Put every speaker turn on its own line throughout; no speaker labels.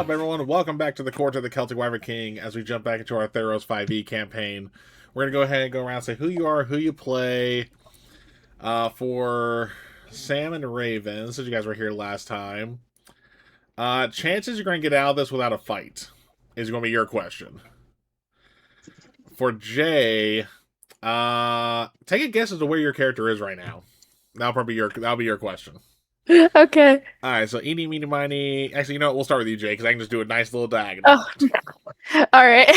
up, everyone? Welcome back to the Court of the Celtic Wyvern King as we jump back into our Theros 5e campaign. We're going to go ahead and go around and say who you are, who you play. For Sam and Raven, since you guys were here last time, chances you're going to get out of this without a fight is going to be your question. For Jay, take a guess as to where your character is right now. That'll be your question.
Okay.
All right, so eeny, meeny, miny. Actually, you know what? We'll start with you, Jay, because I can just do a nice little diagonal.
Oh, all right.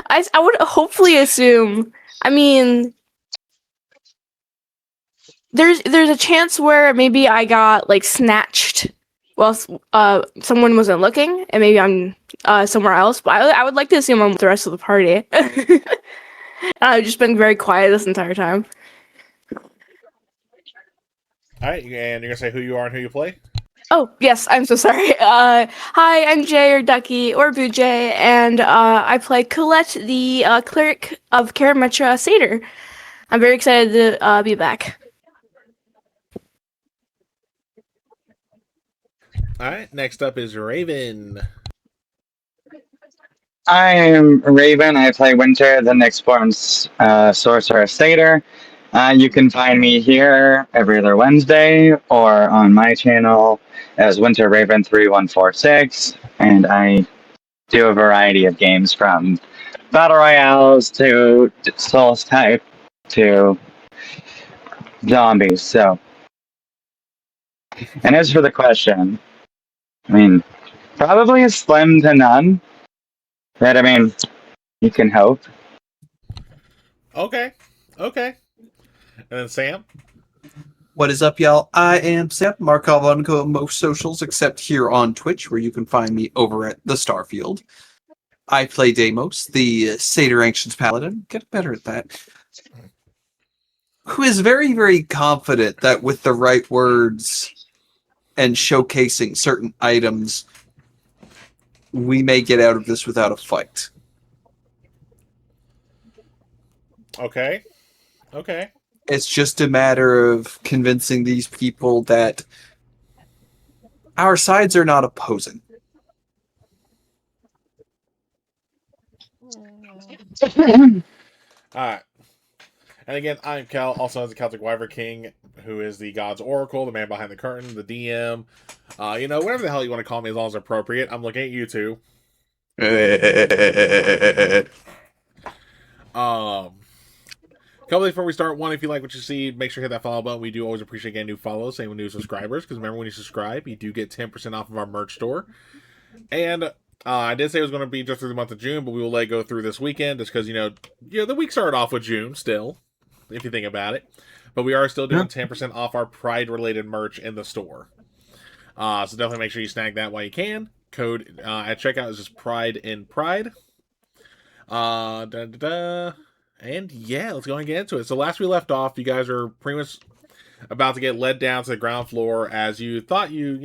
I would hopefully assume. I mean, there's a chance where maybe I got like snatched while someone wasn't looking, and maybe I'm somewhere else. But I would like to assume I'm with the rest of the party. I've just been very quiet this entire time.
All right, and you're going to say who you are and who you play?
Oh, yes, I'm so sorry. Hi, I'm Jay or Ducky or Boo Jay, and I play Colette, the cleric of Karametra Satyr. I'm very excited to be back.
All right, next up is Raven.
I'm Raven. I play Winter, the Nyxborn Sorcerer Satyr. You can find me here every other Wednesday or on my channel as Winter Raven 3146, and I do a variety of games from battle royales to Souls type to zombies. So, and as for the question, I mean, probably a slim to none. But I mean, you can hope.
Okay. And then Sam?
What is up, y'all? I am Sam Markov on most socials except here on Twitch, where you can find me over at the Starfield. I play Deimos, the Satyr Ancients Paladin. Get better at that. Who is very, very confident that with the right words and showcasing certain items, we may get out of this without a fight.
Okay.
It's just a matter of convincing these people that our sides are not opposing.
Alright. And again, I'm Cal, also known as the Celtic Wyvern King, who is the God's Oracle, the man behind the curtain, the DM. Whatever the hell you want to call me as long as appropriate. I'm looking at you two. Couple before we start, one, if you like what you see, make sure to hit that follow button. We do always appreciate getting new follows, same with new subscribers, because remember when you subscribe, you do get 10% off of our merch store. And I did say it was going to be just through the month of June, but we will let it go through this weekend, just because, the week started off with June still, if you think about it. But we are still doing 10% off our Pride-related merch in the store. So definitely make sure you snag that while you can. Code at checkout is just Pride in Pride. And yeah, let's go and get into it. So last we left off, you guys are pretty much about to get led down to the ground floor as you thought you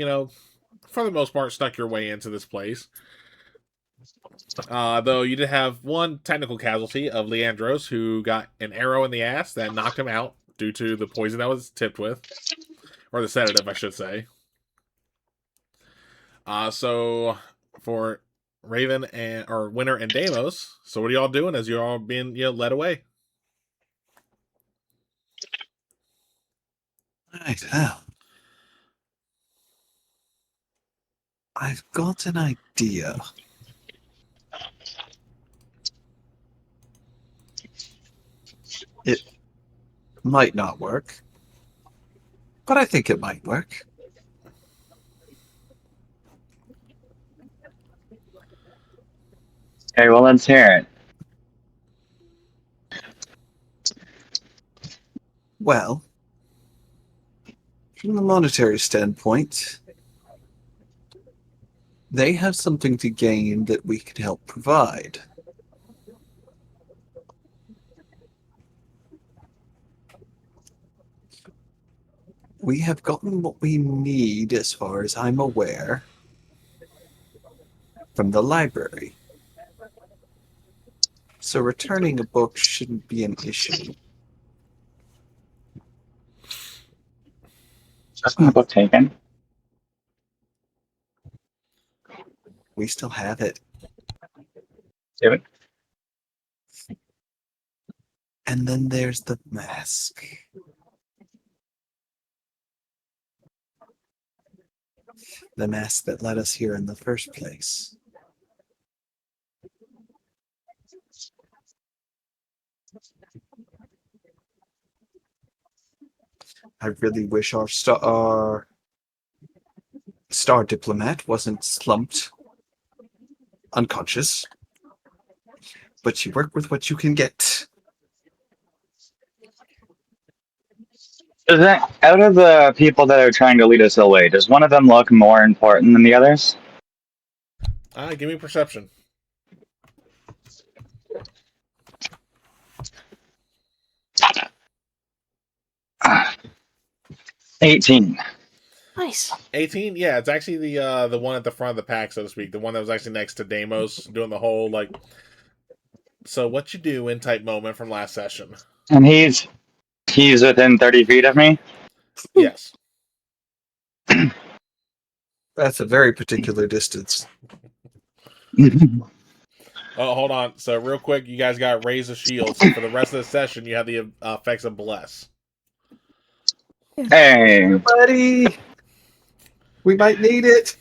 for the most part, snuck your way into this place. Though you did have one technical casualty of Leandros, who got an arrow in the ass that knocked him out due to the poison that was tipped with. Or the sedative, I should say. So for Raven or Winter and Deimos, so what are y'all doing as you're all being led away?
Right, well, I've got an idea. It might not work, but I think it might work.
Okay, well, let's hear it.
Well, from the monetary standpoint, they have something to gain that we can help provide. We have gotten what we need, as far as I'm aware, from the library. So returning a book shouldn't be an issue.
Wasn't the book taken?
We still have it.
Do it.
And then there's the mask. The mask that led us here in the first place. I really wish our star diplomat wasn't slumped unconscious. But you work with what you can get.
Does that, out of the people that are trying to lead us away, does one of them look more important than the others?
Give me perception.
Ah, 18.
Nice.
18? Yeah, it's actually the one at the front of the pack, so to speak. The one that was actually next to Deimos, doing the whole, like, so what you doing type moment from last session.
And he's within 30 feet of me?
Yes.
That's a very particular distance.
Oh, hold on. So real quick, you guys got raise a shield. So for the rest of the session, you have the effects of bless.
Hey.
Buddy! We might need it.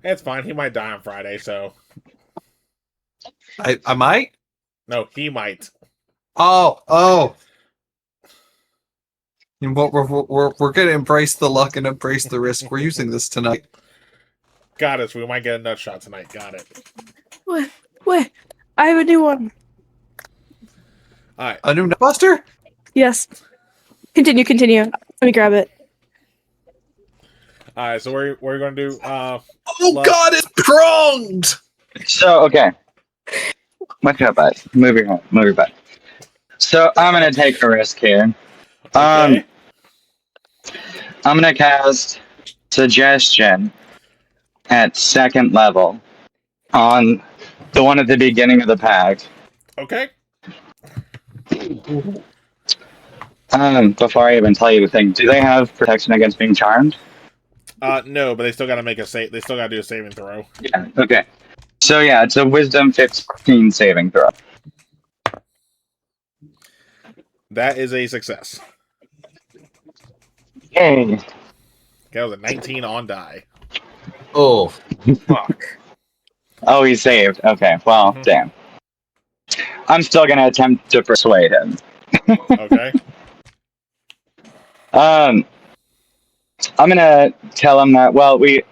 It's fine. He might die on Friday, so
I might?
no, he might.
Oh. And we're gonna embrace the luck and embrace the risk. We're using this tonight.
Got it. So we might get a nut shot tonight. Got it.
What? I have a new one.
All right.
A new buster?
Yes. Continue. Let me grab it.
All right. So we're going to do.
Oh God! It's pronged.
So, okay. What's up, bud? Move your butt. So, I'm going to take a risk here.
Okay.
I'm going to cast Suggestion at 2nd level on the one at the beginning of the pack.
Okay.
Before I even tell you the thing, do they have protection against being charmed?
No, but they still got to make a save. They still got to do a saving throw.
Yeah. Okay. So yeah, it's a Wisdom 15 saving throw.
That is a success.
Yay!
That was a 19 on die.
Oh, fuck.
Oh, he saved. Okay. Well,
Mhm.
damn. I'm still gonna attempt to persuade him.
Okay.
I'm gonna tell him that. Well, we've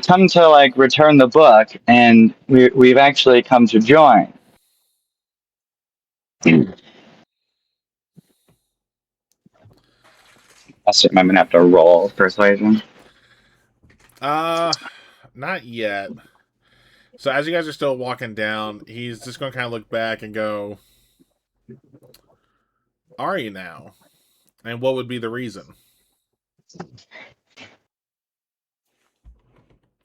come to like return the book, and we've actually come to join. I assume I'm gonna have to roll persuasion.
Not yet. So as you guys are still walking down, he's just going to kind of look back and go, "Are you now? And what would be the reason?"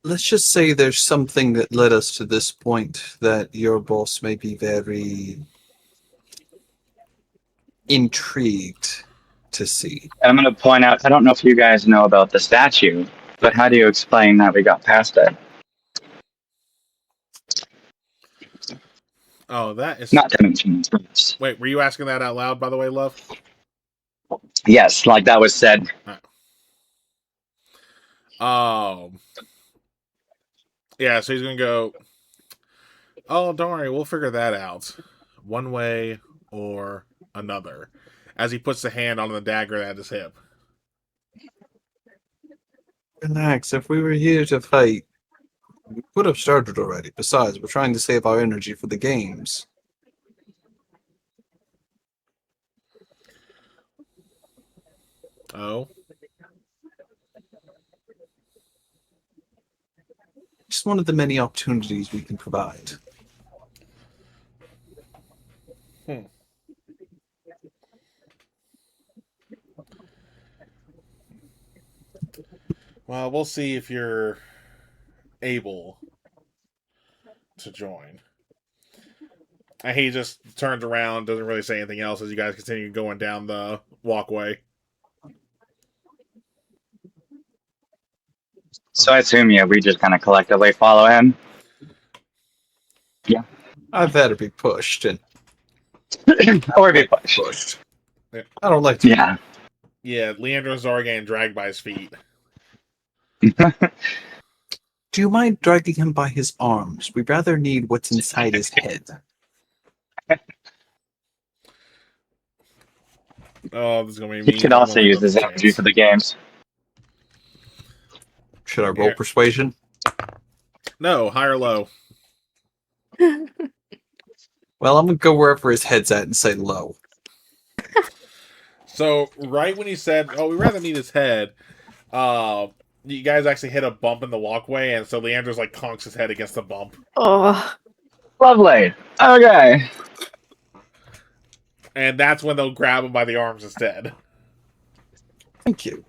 Let's just say there's something that led us to this point that your boss may be very intrigued to see.
And I'm gonna point out. I don't know if you guys know about the statue, but how do you explain that we got past it?
Oh, that is
Not to mention this.
Wait, were you asking that out loud, by the way, love?
Yes, like that was said.
Yeah, so he's going to go, "Oh, don't worry, we'll figure that out. One way or another." As he puts the hand on the dagger at his hip.
Relax, if we were here to fight, we would have started already. Besides, we're trying to save our energy for the games.
Oh?
Just one of the many opportunities we can provide.
Well, we'll see if you're able to join. And he just turns around, doesn't really say anything else as you guys continue going down the walkway.
So I assume, yeah, we just kind of collectively follow him.
I'd better be pushed and
Or be pushed.
pushed. I don't like to.
Yeah.
Yeah, Leandro Zargan dragged by his feet.
Do you mind dragging him by his arms? We rather need what's inside his head.
Oh, this is gonna be
He
mean.
could also use his energy for the games.
Should I roll
Yeah.
persuasion?
No, high or low.
Well, I'm gonna go wherever his head's at and say low.
So right when he said, "Oh, we rather need his head," you guys actually hit a bump in the walkway, and so Leandro's like conks his head against the bump,
Oh,
Lovely. Okay.
and that's when they'll grab him by the arms instead.
Thank you.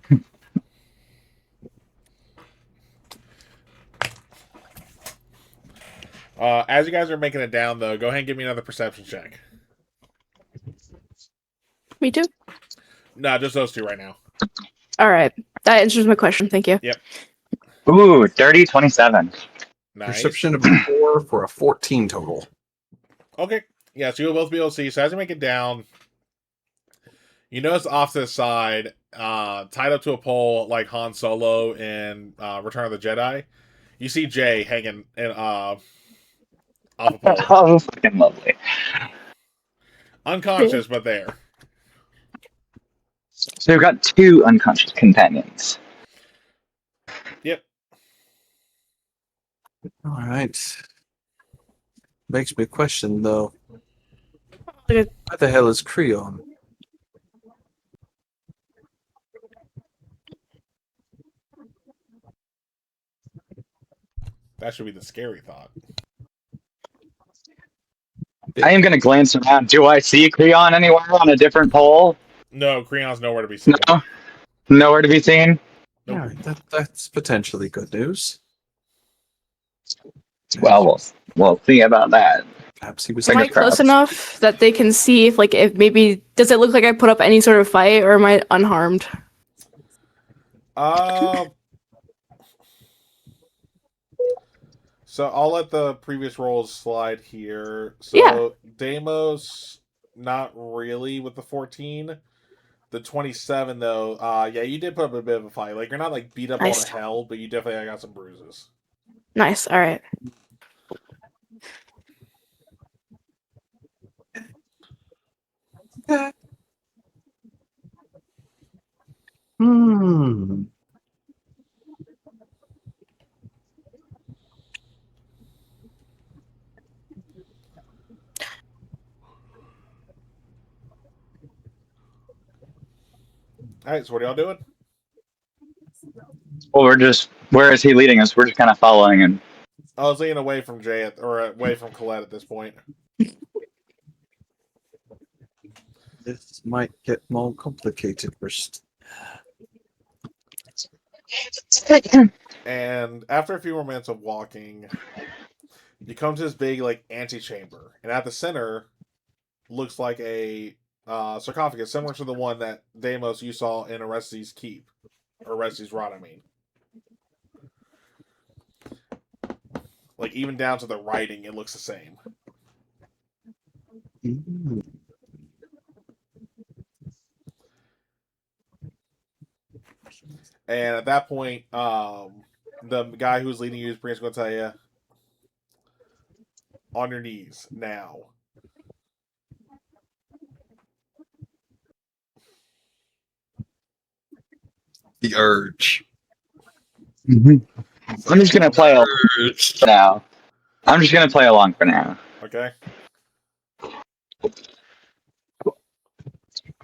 As you guys are making it down, though, go ahead and give me another perception check.
me too.
No, just those two right now.
All right, that answers my question. Thank you.
Ooh, dirty 27.
Nice.
Perception of a 4 for a 14 total.
Okay. Yeah, so you'll both be able to see. So as you make it down, you notice off to the side, tied up to a pole like Han Solo in Return of the Jedi, you see Jay hanging off a pole.
Oh, fucking lovely.
Unconscious, but there.
So we've got 2 unconscious companions.
Yep.
All right. Makes me question, though.
Okay.
Where the hell is Creon?
That should be the scary thought.
I am going to glance around. Do I see Creon anywhere on a different pole?
No, Creon's nowhere to be seen.
No. Nowhere to be seen?
Nope.
All right, that's potentially good news.
Well, we'll see about that.
Perhaps he was.
Am I
Fingers
close
crossed.
enough that they can see if maybe does it look like I put up any sort of fight or am I unharmed?
So I'll let the previous rolls slide here. So
Yeah.
Deimos, not really with the 14. The 27 though, yeah, you did put up a bit of a fight. Like you're not like beat up all
Nice.
to hell, but you definitely got some bruises.
Nice. All right.
Hmm.
Alright, so what are y'all doing?
Well, where is he leading us? We're just kind of following him.
I was leaning away from Jay or away from Colette at this point.
This might get more complicated first.
And after a few more minutes of walking, you come to this big like antechamber, and at the center looks like a sarcophagus similar to the one that Deimos you saw in Orestes' keep, or Orestes' rod. I mean, like even down to the writing, it looks the same.
Hmm.
And at that point, the guy who's leading you is going to tell you, on your knees now.
The urge.
I'm just going to play along
Urge.
for now. I'm just going to play along for now.
Okay.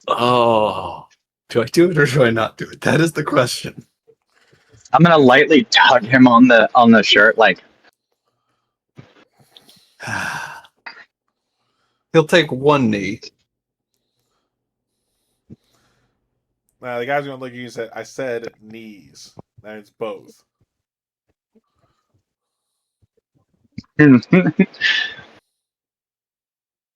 Oh. Do I do it or do I not do it? That is the question.
I'm going to lightly tug him on the shirt, like,
He'll take one knee.
Now the guy's going to look at you and say, "I said knees. That it's both."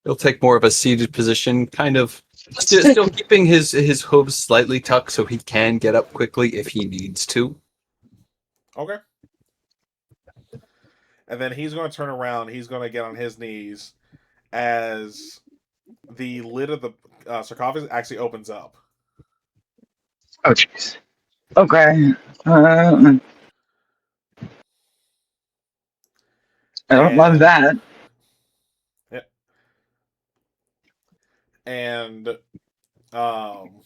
He'll take more of a seated position, kind of still keeping his hooves slightly tucked so he can get up quickly if he needs to.
Okay. And then he's going to turn around. He's going to get on his knees as the lid of the sarcophagus actually opens up.
Oh, jeez. Okay. I don't love
And
that.
yeah, and um,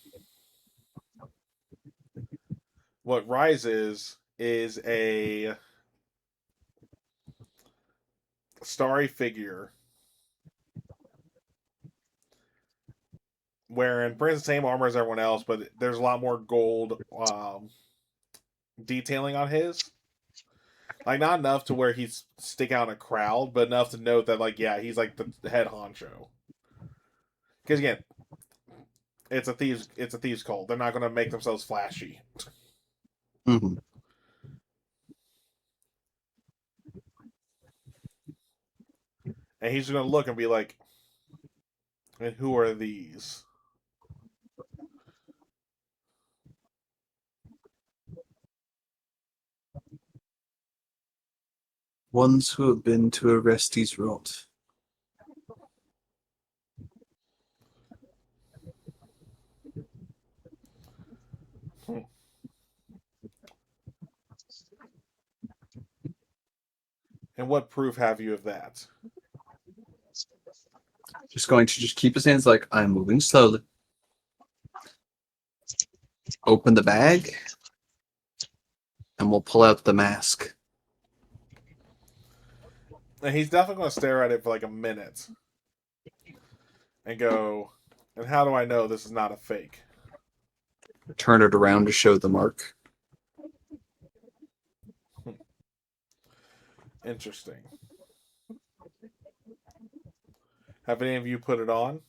what rises is a starry figure wearing pretty much the same armor as everyone else, but there's a lot more gold detailing on his. Like, not enough to where he's stick out in a crowd, but enough to note that, like, yeah, he's like the head honcho. Because again, it's a thieves cult. They're not going to make themselves flashy.
Mm-hmm.
And he's going to look and be like, and who are these?
Ones who have been to Orestes rot.
And what proof have you of that?
Just going to just keep his hands like, I'm moving slowly. Open the bag, and we'll pull out the mask.
And he's definitely going to stare at it for like a minute and go, and how do I know this is not a fake?
Turn it around to show the mark.
Interesting. Have any of you put it on?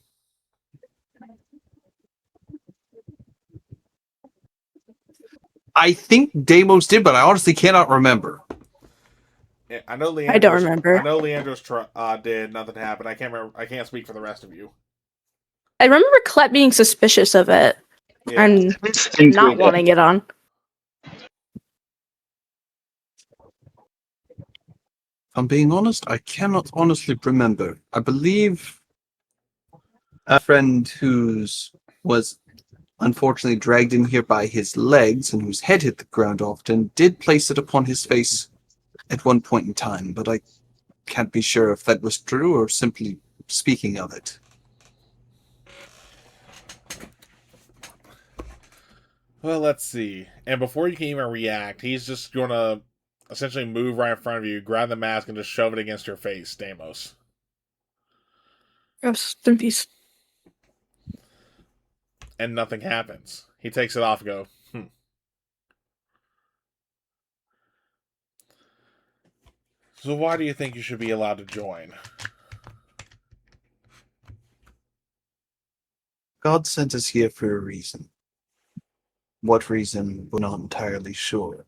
I think Deimos did, but I honestly cannot remember.
Yeah, I know Leandros.
I don't remember.
I know Leandros did. Nothing happened. I can't remember. I can't speak for the rest of you.
I remember Clet being suspicious of it
Yeah.
and
I think
not
we did.
wanting it on.
If I'm being honest, I cannot honestly remember. I believe a friend whose was unfortunately dragged in here by his legs and whose head hit the ground often did place it upon his face at one point in time, but I can't be sure if that was true or simply speaking of it.
Well, let's see. And before you can even react, he's just going to essentially move right in front of you, grab the mask, and just shove it against your face, Deimos.
Rest in peace.
And nothing happens. He takes it off and go, So why do you think you should be allowed to join?
God sent us here for a reason. What reason, we're not entirely sure.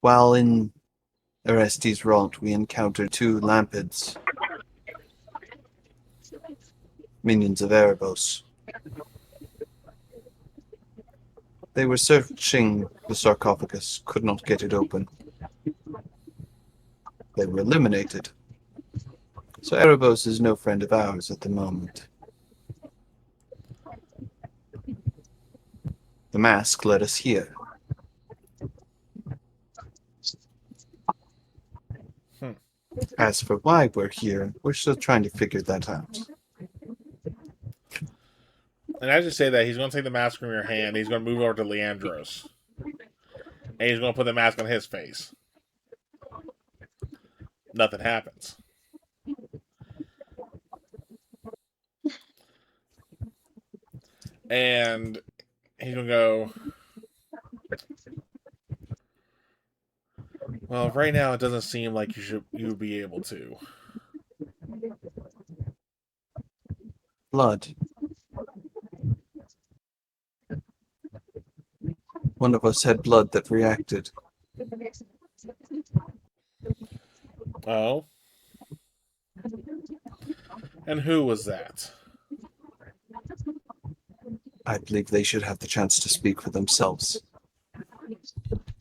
While in Orestes Rot, we encountered two Lampids, minions of Erebos. They were searching the sarcophagus, could not get it open. They were eliminated. So Erebos is no friend of ours at the moment. The mask led us here. As for why we're here, we're still trying to figure that out.
And as you say that, he's going to take the mask from your hand. He's going to move over to Leandros. And he's going to put the mask on his face. Nothing happens. And he's going to go, well, right now it doesn't seem like you'd be able to.
Blood. One of us had blood that reacted.
Oh? And who was that?
I believe they should have the chance to speak for themselves.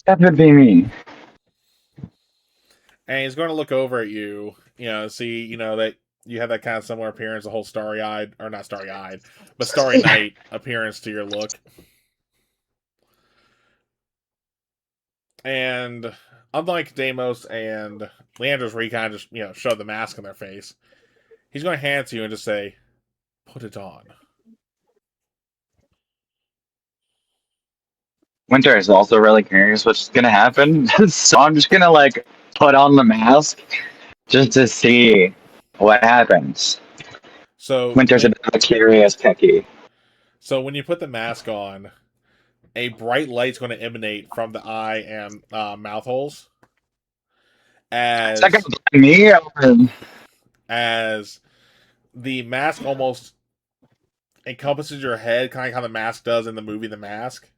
That would be me.
And he's going to look over at you, see, that you have that kind of similar appearance, the whole starry-eyed, or not starry-eyed, but Starry Night appearance to your look. And unlike Deimos and Leandros, where he kind of just, shove the mask on their face, he's going to hand it to you and just say, put it on.
Winter is also really curious what's gonna happen, so I'm just gonna like put on the mask just to see what happens.
So
Winter's a bit of a curious picky.
So when you put the mask on, a bright light's going to emanate from the eye and mouth holes.
Is that gonna blind me? Or...
As the mask almost encompasses your head, kind of like how the mask does in the movie The Mask.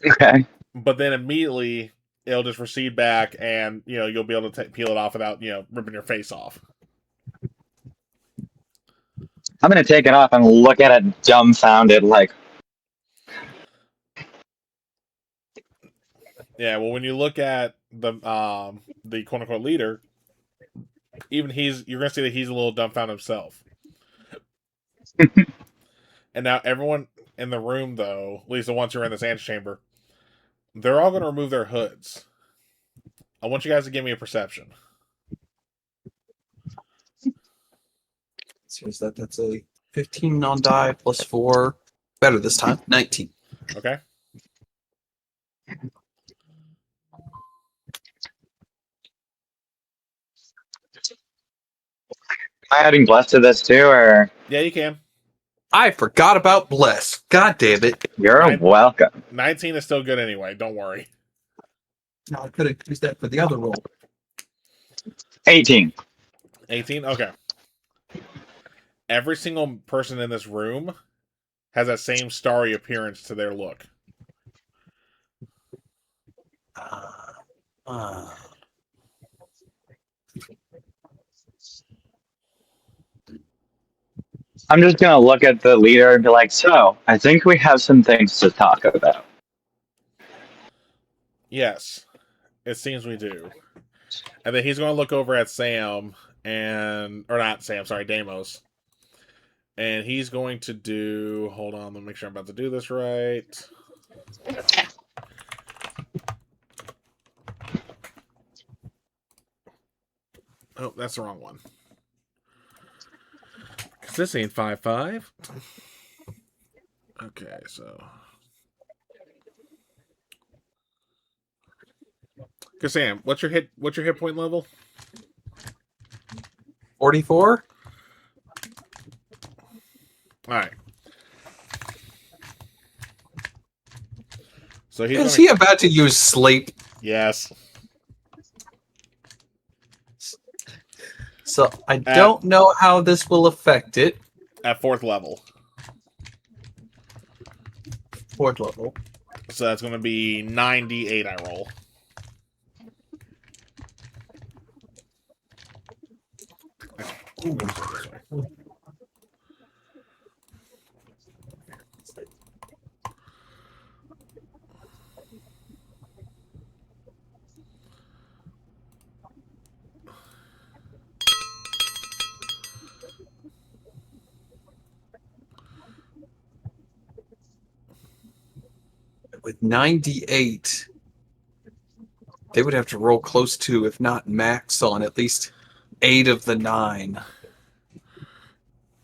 Okay.
But then immediately it'll just recede back, and you'll be able to peel it off without ripping your face off.
I'm gonna take it off and look at it dumbfounded, like.
Yeah, well, when you look at the quote unquote leader, even you're gonna see that he's a little dumbfounded himself. And now everyone in the room, though, at least the ones who are in this antechamber, they're all going to remove their hoods. I want you guys to give me a perception.
So is that's a 15 non-die plus 4. Better this time. 19.
Okay.
Am I adding bless to this too, or?
Yeah, you can.
I forgot about bless. God damn it.
You're welcome.
19 is still good anyway. Don't worry.
No, I could have used that for the other roll.
18.
18? Okay. Every single person in this room has that same starry appearance to their look.
I'm just gonna look at the leader and be like, so, I think we have some things to talk about.
Yes. It seems we do. And then he's going to look over at Sam or not Sam, sorry, Deimos. And he's going to do, hold on, let me make sure I'm about to do this right. Oh, that's the wrong one. Because this ain't 5-5. Okay, so. Because Sam, what's your hit point level?
44?
Alright. So
Is he about to use sleep?
Yes.
So I don't know how this will affect it.
At 4th level.
4th level.
So that's going to be 98 I roll.
With 98, they would have to roll close to, if not max, on at least 8 of the 9.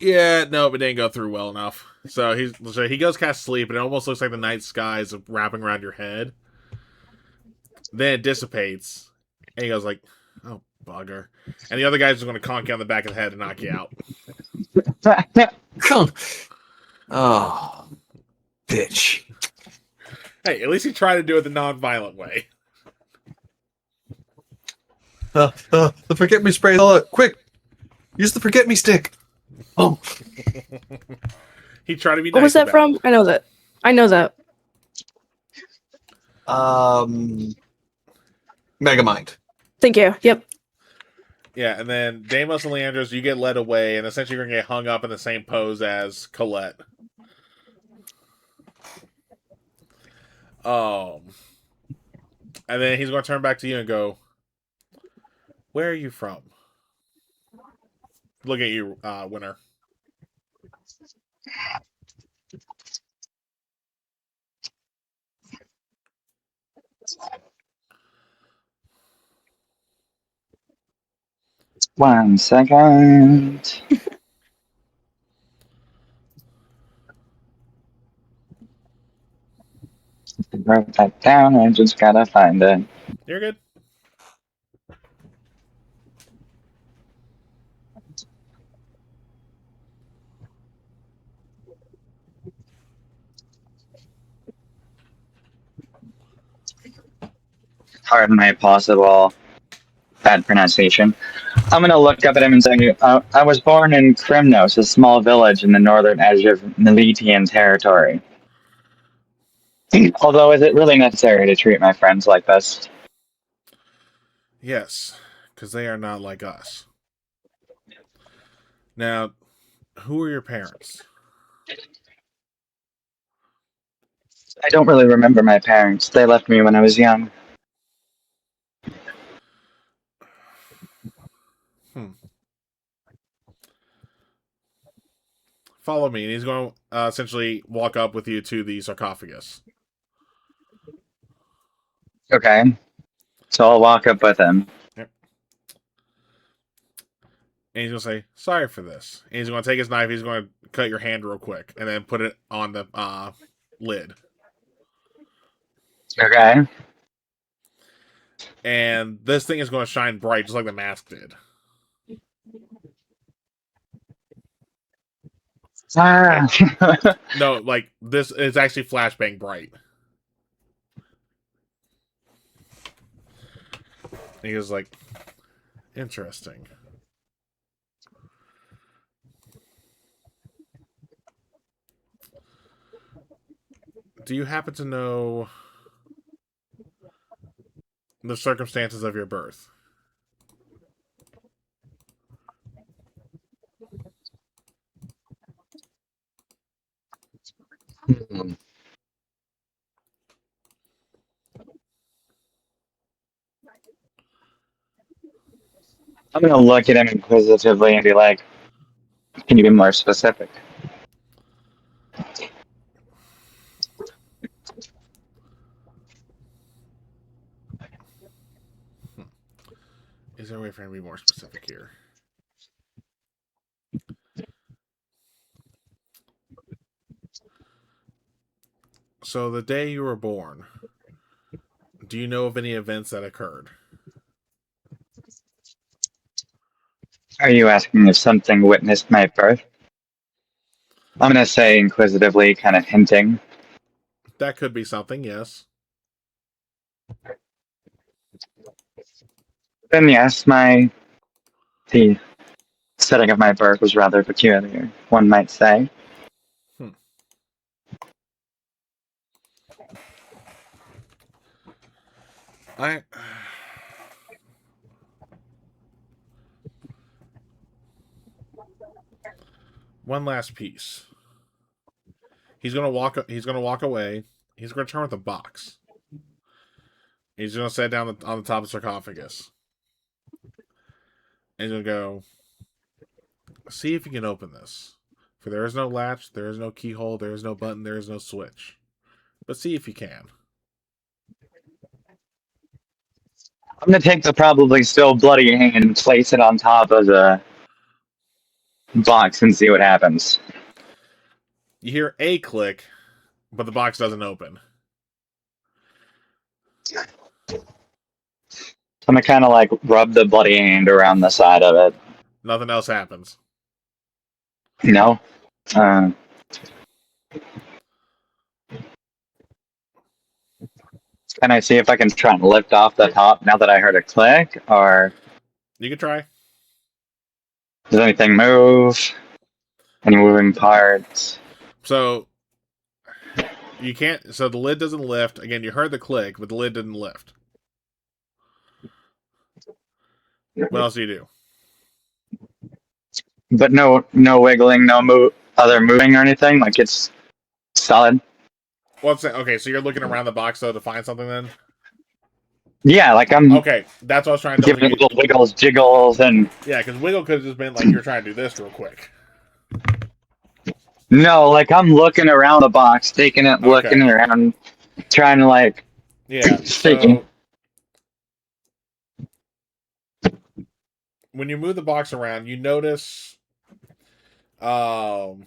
Yeah, no, it didn't go through well enough. So he goes cast sleep, and it almost looks like the night sky is wrapping around your head. Then it dissipates, and he goes like, "Oh bugger!" And the other guy's just going to conk you on the back of the head and knock you out.
Oh, bitch!
Hey, at least he tried to do it the non-violent way.
The forget me spray. Quick, use the forget me stick. Oh,
He tried to be.
What
nice
was that
about
from?
it.
I know that.
Megamind.
Thank you. Yep.
Yeah, and then Deimos and Leandros, you get led away, and essentially you're going to get hung up in the same pose as Colette. And then he's going to turn back to you and go, "Where are you from?" Look at you, Winter.
One second. I wrote that down. I just gotta find it.
You're good.
Pardon my possible bad pronunciation. I'm gonna look up at him and say, I was born in Krymnos, a small village in the northern edge of Miletian territory. Although, is it really necessary to treat my friends like this?
Yes, because they are not like us. Now, who are your parents?
I don't really remember my parents. They left me when I was young.
Follow me. And he's going to essentially walk up with you to the sarcophagus.
Okay. So I'll walk up with him.
Yep. And he's going to say, "Sorry for this." And he's going to take his knife. He's going to cut your hand real quick and then put it on the lid.
Okay.
And this thing is going to shine bright just like the mask did.
Ah.
No, like this is actually flashbang bright. And he was like, "Interesting." Do you happen to know the circumstances of your birth?
I'm gonna look at him inquisitively and be like, "Can you be more specific?"
Is there a way for him to be more specific here? So the day you were born, do you know of any events that occurred?
Are you asking if something witnessed my birth? I'm gonna say inquisitively, kind of hinting.
That could be something, yes.
Then yes, the setting of my birth was rather peculiar, one might say.
I One last piece. He's gonna walk. He's gonna walk away. He's gonna turn with a box. He's gonna sit down on the top of the sarcophagus. And he's gonna go, "See if you can open this. For there is no latch, there is no keyhole, there is no button, there is no switch. But see if you can."
I'm gonna take the probably still bloody hand and place it on top of the box and see what happens.
You hear a click, but the box doesn't open.
I'm gonna kind of like rub the bloody hand around the side of it.
Nothing else happens.
You know? Can I see if I can try and lift off the top now that I heard a click? Or
You can try.
does anything move? Any moving parts?
So you can't. So the lid doesn't lift. Again, you heard the click, but the lid didn't lift. What else do you do?
But no wiggling, no other moving or anything. Like it's solid.
What's that? Okay, so you're looking around the box though to find something then?
Yeah, like I'm
Okay, that's what I was trying to double
giving
check.
it little wiggles, jiggles, and
Yeah, because Wiggle could have just been like you're trying to do this real quick.
no, like I'm looking around the box, taking it, looking
Okay.
around, trying to like
Yeah.
see.
So when you move the box around, you notice on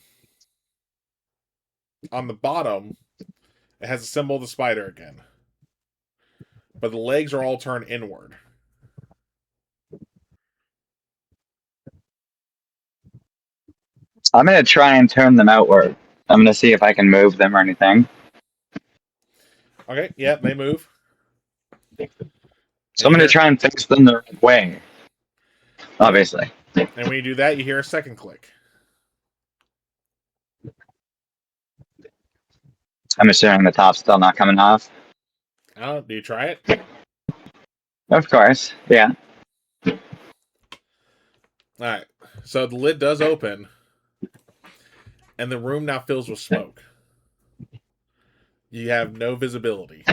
the bottom it has a symbol of the spider again, but the legs are all turned inward.
I'm gonna try and turn them outward. I'm gonna see if I can move them or anything.
Okay. Yeah, they move.
So
And
I'm
you
gonna
hear,
try and fix them the right way.
okay.
Obviously.
And when you do that, you hear a second click.
I'm assuming the top's still not coming off.
Oh, do you try it?
Of course. Yeah.
All right. So the lid does open, and the room now fills with smoke. You have no visibility.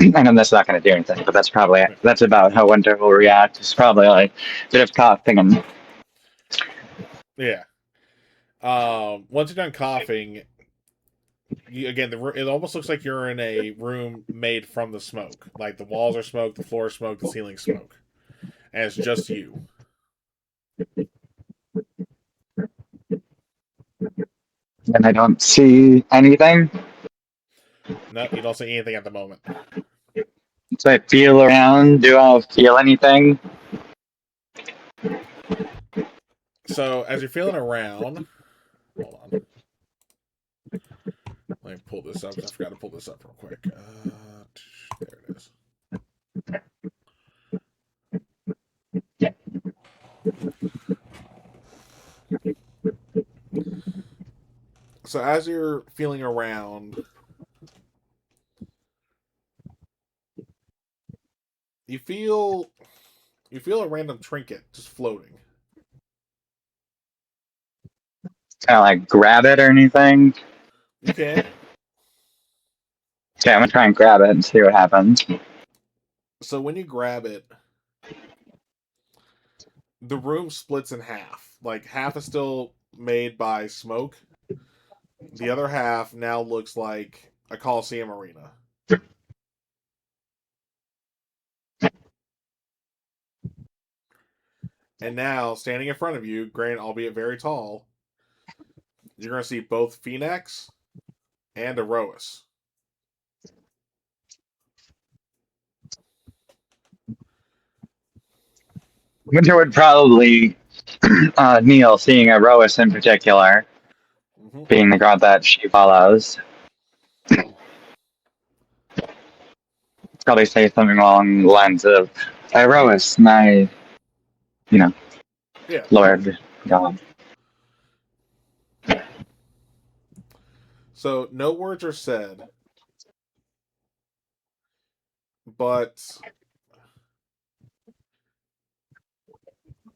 I know that's not going to do anything, but that's about how Winter will react. It's probably like a bit of coughing and
Yeah. Once you're done coughing, again, it almost looks like you're in a room made from the smoke. Like the walls are smoke, the floor is smoke, the ceiling smoke, and it's just you.
I don't see anything.
No, you don't see anything at the moment.
So I feel around. Do I feel anything?
So as you're feeling around, hold on. Let me pull this up because I forgot to pull this up real quick. There it is. So as you're feeling around, you feel a random trinket just floating.
Can I like grab it or anything?
You can.
Okay, I'm gonna try and grab it and see what happens.
So when you grab it, the room splits in half. Like half is still made by smoke. The other half now looks like a Coliseum arena. And now, standing in front of you, granted, albeit very tall, you're going to see both Phoenix and Erois.
Winter would probably kneel, seeing Erois in particular,
Mm-hmm.
being the god that she follows. Probably say something along the lines of Erois, my,
Yeah.
Lord God.
So no words are said, but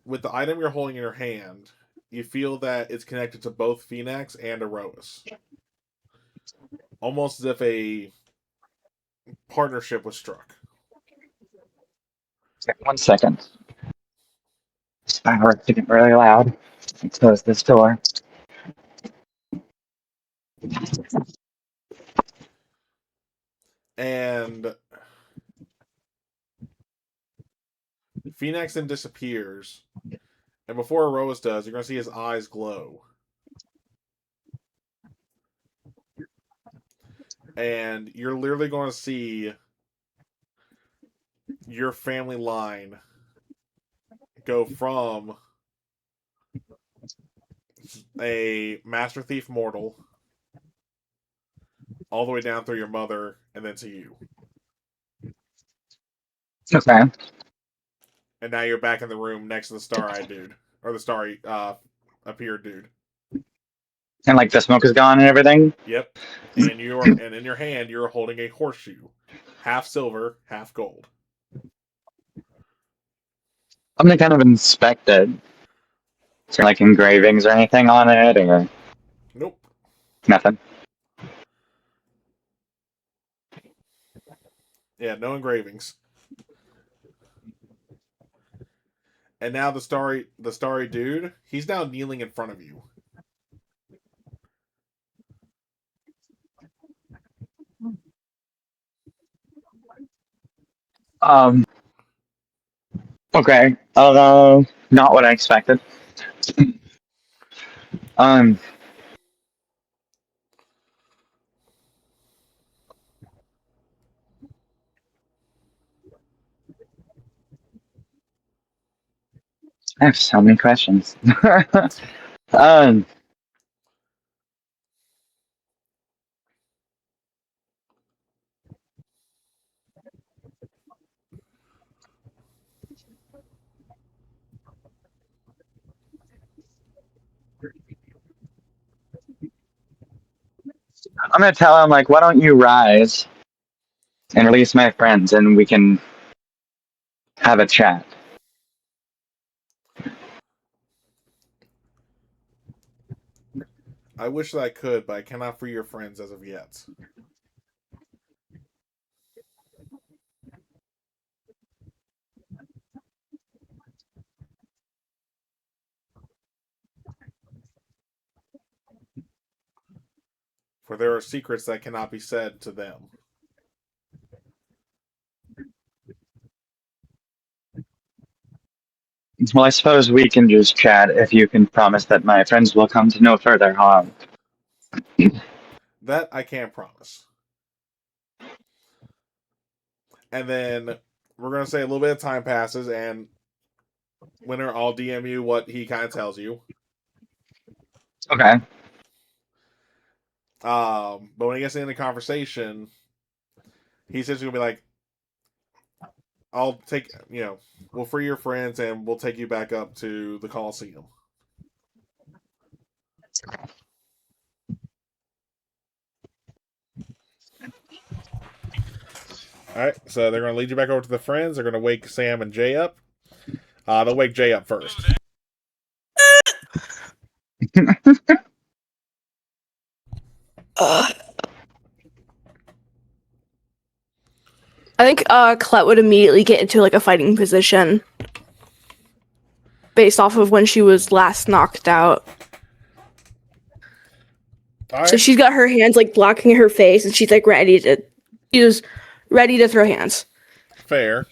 with the item you're holding in your hand, you feel that it's connected to both Phoenix and Erois. Almost as if a partnership was struck.
1 second. Fireworks getting really loud. Let's close this door.
And Phoenix then disappears. And before Erois does, you're going to see his eyes glow. And you're literally going to see your family line go from a Master Thief mortal all the way down through your mother and then to you.
Okay.
And now you're back in the room next to the Star-Eyed dude. Or the Starry appeared dude.
And like the smoke is gone and everything.
Yep. And in your hand you're holding a horseshoe. Half silver, half gold.
I'm gonna kind of inspect it. Is there like engravings or anything on it, or
Nope.
nothing?
Yeah, no engravings. And now the starry dude, he's now kneeling in front of you.
Okay. Although not what I expected. Um. I have so many questions. um. I'm gonna tell him like, why don't you rise and release my friends, and we can have a chat.
I wish that I could, but I cannot free your friends as of yet. For there are secrets that cannot be said to them.
Well, I suppose we can just chat if you can promise that my friends will come to no further harm.
That I can't promise. And then we're going to say a little bit of time passes, and Winter, I'll DM you what he kind of tells you.
Okay.
But when he gets into the conversation, he says he's going to be like, I'll take, we'll free your friends and we'll take you back up to the Coliseum. All right, so they're going to lead you back over to the friends. They're going to wake Sam and Jay up. They'll wake Jay up first.
I think Colette would immediately get into like a fighting position based off of when she was last knocked out.
All
So
right.
she's got her hands like blocking her face, and she's like ready to throw hands.
Fair.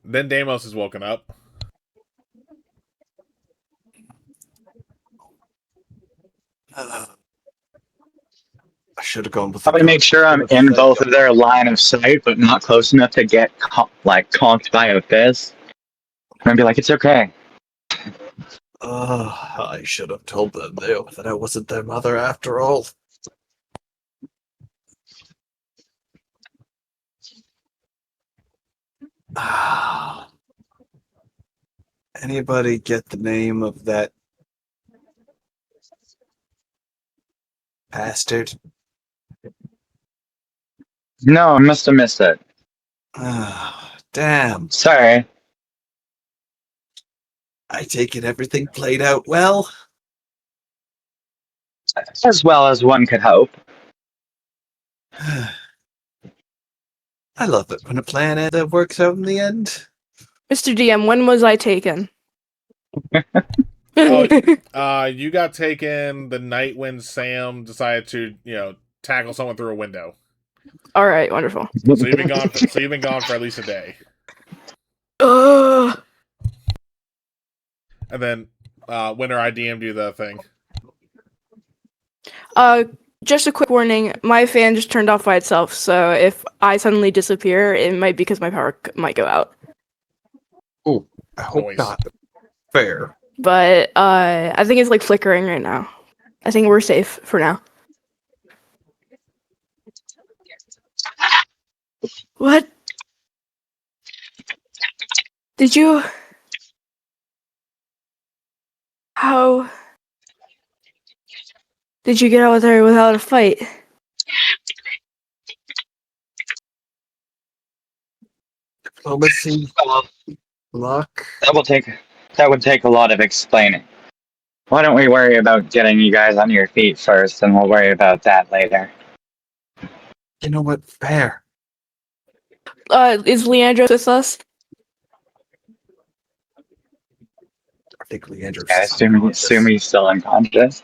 Then Deimos is woken up.
I should have gone with
I'm
the
gonna make sure I'm in both of their line of sight, but not close enough to get conked by a fist. I'm gonna be like, it's okay.
I should have told them that I wasn't their mother after all. Anybody get the name of that bastard?
No, I must have missed it.
Damn.
Sorry.
I take it everything played out well.
As well as one could hope.
I love it when a plan works out in the end.
Mr. DM, when was I taken?
You got taken the night when Sam decided to, tackle someone through a window.
All right, wonderful.
So you've been gone for at least a day. And then Winter, I DM'd you the thing.
Just a quick warning, my fan just turned off by itself, so if I suddenly disappear, it might be because my power might go out.
Oh, I hope
Noise.
not. Fair.
But I think it's like flickering right now. I think we're safe for now. What? Did you? How? Did you get out there without a fight?
Diplomacy. Luck.
That will take that would take a lot of explaining. Why don't we worry about getting you guys on your feet first, and we'll worry about that later.
You know what? Fair.
Is Leandros with us?
I think Leandro's
I assume he's still unconscious.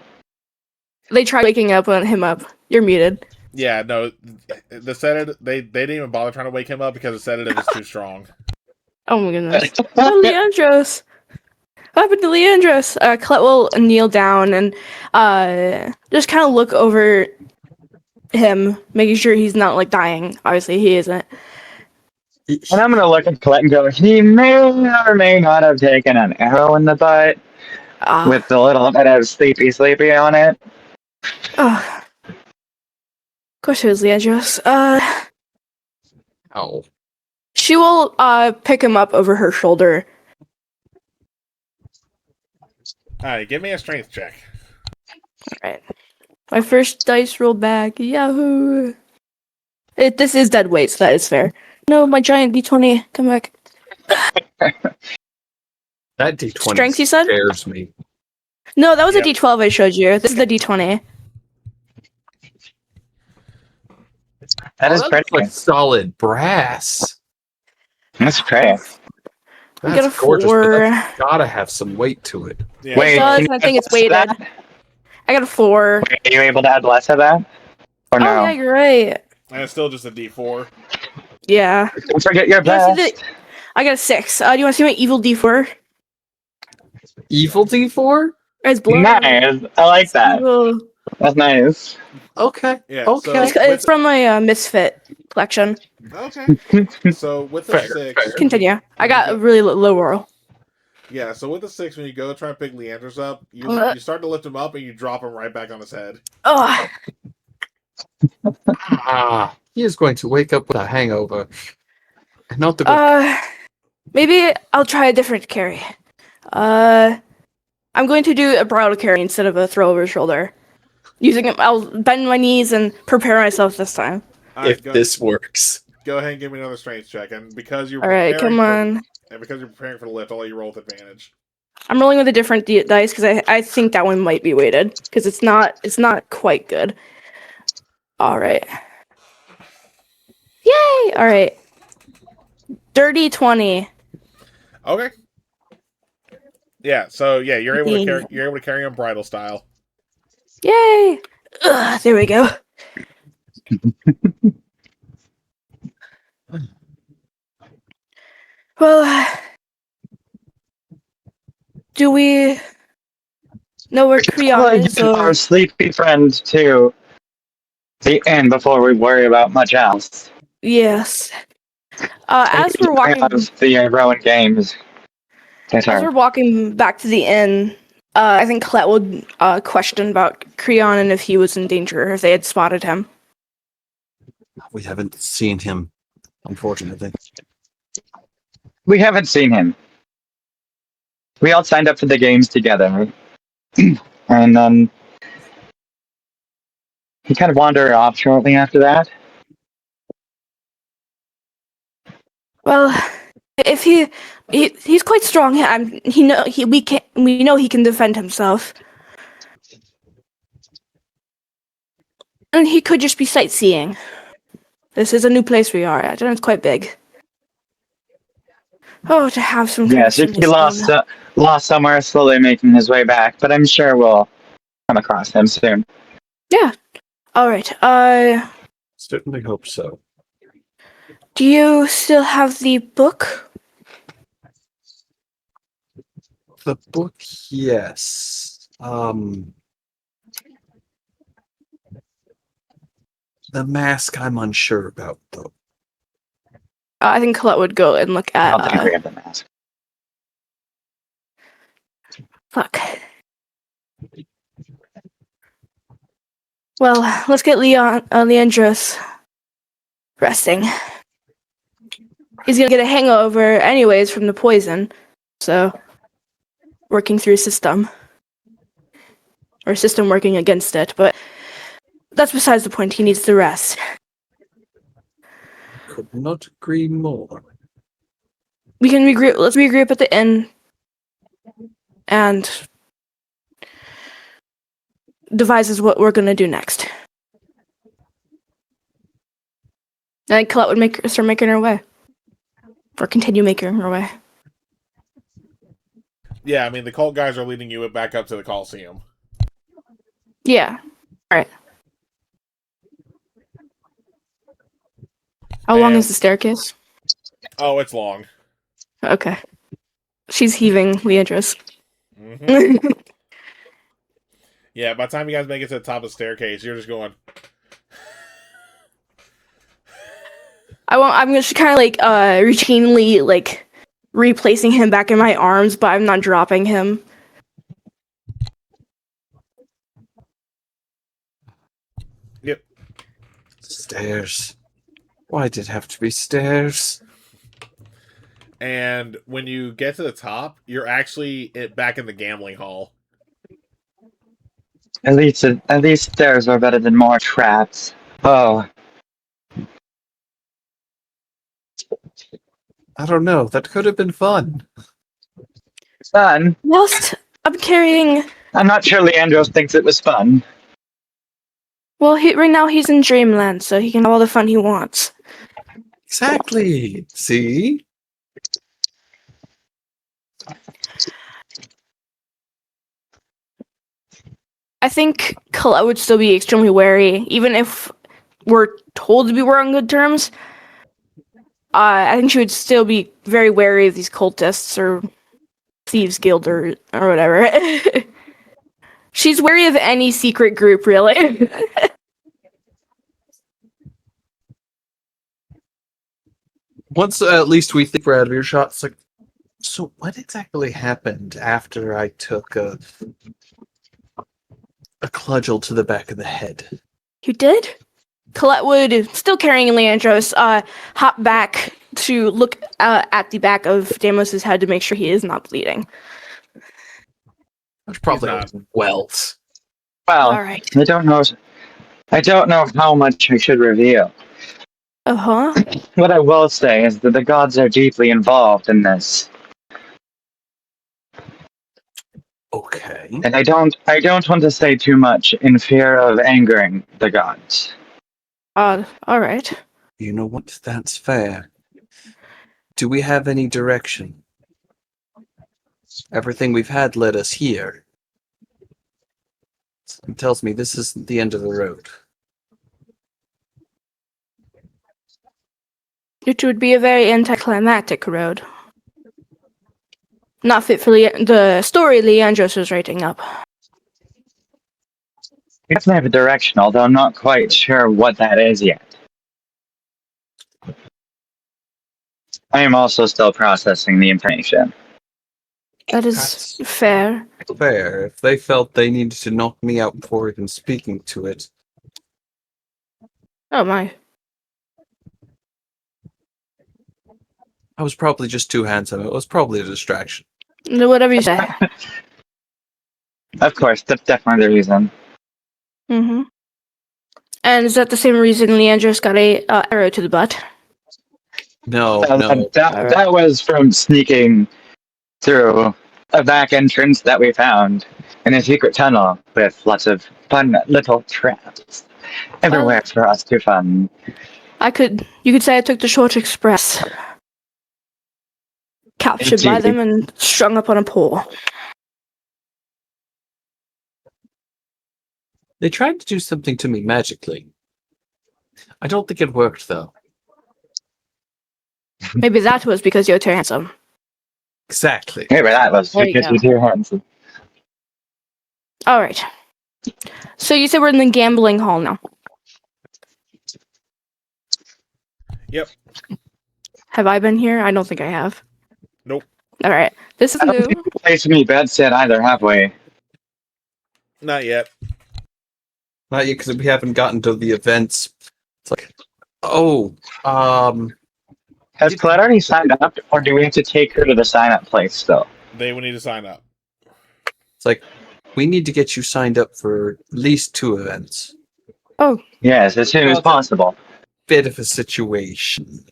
They tried waking him up. You're muted.
Yeah, no, the sedative, they didn't even bother trying to wake him up because the sedative is too strong.
Oh my goodness. Oh, Leandros. What happened to Leandros? Colette will kneel down and just kind of look over him, making sure he's not like dying. Obviously, he isn't.
And I'm gonna look at Colette and go, he may or may not have taken an arrow in the butt with a little bit of sleepy on it.
Of course it was Leandros.
Oh.
She will pick him up over her shoulder.
Alright, give me a strength check.
Alright. My first dice roll back. Yahoo! This is dead weight, so that is fair. No, my giant D20. Come back.
That D20
Strength, you said?
scares me.
No, that was
Yep.
a D12 I showed you. This is the D20.
That is
That
pretty.
looks like solid brass.
That's great.
We
That's
got a
gorgeous, but
4.
that's gotta have some weight to it.
Yeah,
Wait,
It does,
can
and I
you
think it's
add less
weighted.
of that?
I got a 4.
Wait, are you able to add less of that? Or
Oh,
no?
yeah, you're right.
and it's still just a D4.
Yeah.
Don't forget your
You wanna see
best.
I got a 6. Do you want to see my evil D4?
Evil D4?
It's blue.
Nice. I like that.
Evil.
That's nice.
Okay.
Yeah,
Okay.
so-
It's from my Misfit collection.
Okay. So with the
Fair,
6,
fair.
Continue. I got a really low roll.
yeah, so with the 6, when you go try and pick Leandros up, you start to lift him up and you drop him right back on his head.
Oh,
He is going to wake up with a hangover. And not the good.
maybe I'll try a different carry. I'm going to do a bridle carry instead of a throw over shoulder. I'll bend my knees and prepare myself this time.
Alright,
If this works.
go ahead and give me another strength check, and because you're
All right, come on.
and because you're preparing for the lift, I'll let you roll with advantage.
I'm rolling with a different dice because I think that one might be weighted because it's not quite good. All right. Yay! All right. Dirty 20.
Okay. Yeah, so yeah, you're able to
Dang.
carry him bridal style.
Yay! Ugh, there we go. Well, do we know where Creon
Let's
is?
get
Or...
our sleepy friend to the inn before we worry about much else.
Yes. As we're walking,
Out of the Rowan games. Yes,
as
sir.
we're walking back to the inn, I think Colette would question about Creon and if he was in danger, if they had spotted him.
We haven't seen him, unfortunately.
We haven't seen him. We all signed up for the games together. And then he kind of wandered off shortly after that.
Well, if he's quite strong, we know he can defend himself, and he could just be sightseeing. This is a new place we are at, and it's quite big. Oh, to have some.
Yes, if he lost somewhere, slowly making his way back, but I'm sure we'll come across him soon.
Yeah. All right.
Certainly hope so.
Do you still have the book?
The book, yes. The mask, I'm unsure about, though.
I think Colette would go and look
I don't think
at.
we have the mask.
Fuck. Well, let's get Leandros resting. He's gonna get a hangover anyways from the poison, so working through system. Or system working against it, but that's besides the point. He needs the rest.
Could not agree more.
We can regroup. Let's regroup at the inn. and devises what we're gonna do next. And Colette would start making her way, or continue making her way.
Yeah, I mean, the cult guys are leading you back up to the Coliseum.
Yeah. All right. How long is the staircase?
Oh, it's long.
Okay. She's heaving Leandros.
Mm-hmm. Yeah, by the time you guys make it to the top of the staircase, you're just going.
I'm just kind of like routinely like replacing him back in my arms, but I'm not dropping him.
Yep.
Stairs. Why did it have to be stairs?
And when you get to the top, you're actually back in the gambling hall.
At least stairs are better than more traps. Oh,
I don't know. That could have been fun.
fun.
Whilst I'm carrying,
I'm not sure Leandros thinks it was fun.
well, right now he's in Dreamland, so he can have all the fun he wants.
Exactly. See?
I think Colette would still be extremely wary, even if we're told to be we're on good terms. I think she would still be very wary of these cultists or thieves guild or whatever. She's wary of any secret group, really.
Once at least we think we're out of earshot, it's like, so what exactly happened after I took a cudgel to the back of the head?
You did? Colette would, still carrying Leandros, hop back to look at the back of Damos's head to make sure he is not bleeding.
That's probably
not.
welt.
Well,
All right.
I don't know how much I should reveal.
Uh-huh.
What I will say is that the gods are deeply involved in this,
Okay.
and I don't want to say too much in fear of angering the gods.
All right.
You know what? That's fair. Do we have any direction? Everything we've had led us here. It tells me this isn't the end of the road.
It would be a very anticlimactic road. Not fit for the story Leandros was writing up.
We definitely have a direction, although I'm not quite sure what that is yet. I am also still processing the information.
That is
That's
fair.
fair. If they felt they needed to knock me out before even speaking to it,
Oh my.
I was probably just too handsome. It was probably a distraction.
Whatever you say.
Of course, that's definitely the reason.
Mm-hmm. And is that the same reason Leandros got a arrow to the butt?
No,
Uh,
no.
that was from sneaking through a back entrance that we found in a secret tunnel with lots of fun little traps everywhere for us to find.
You could say I took the short express. Captured by
Indeed.
them and strung up on a pole.
They tried to do something to me magically. I don't think it worked, though.
Maybe that was because you're too handsome.
Exactly.
Maybe that was
There you
because
go.
you're too handsome.
All right. So you said we're in the gambling hall now.
Yep.
Have I been here? I don't think I have.
Nope.
All right. This is
I don't
new.
think we placed any bets yet either, have we?
Not yet.
Not yet, because we haven't gotten to the events. It's like,
Has Colette already signed up, or do we have to take her to the sign-up place still?
They will need to sign up.
it's like, we need to get you signed up for at least 2 events.
Oh,
Yes, as soon as possible.
Bit of a situation.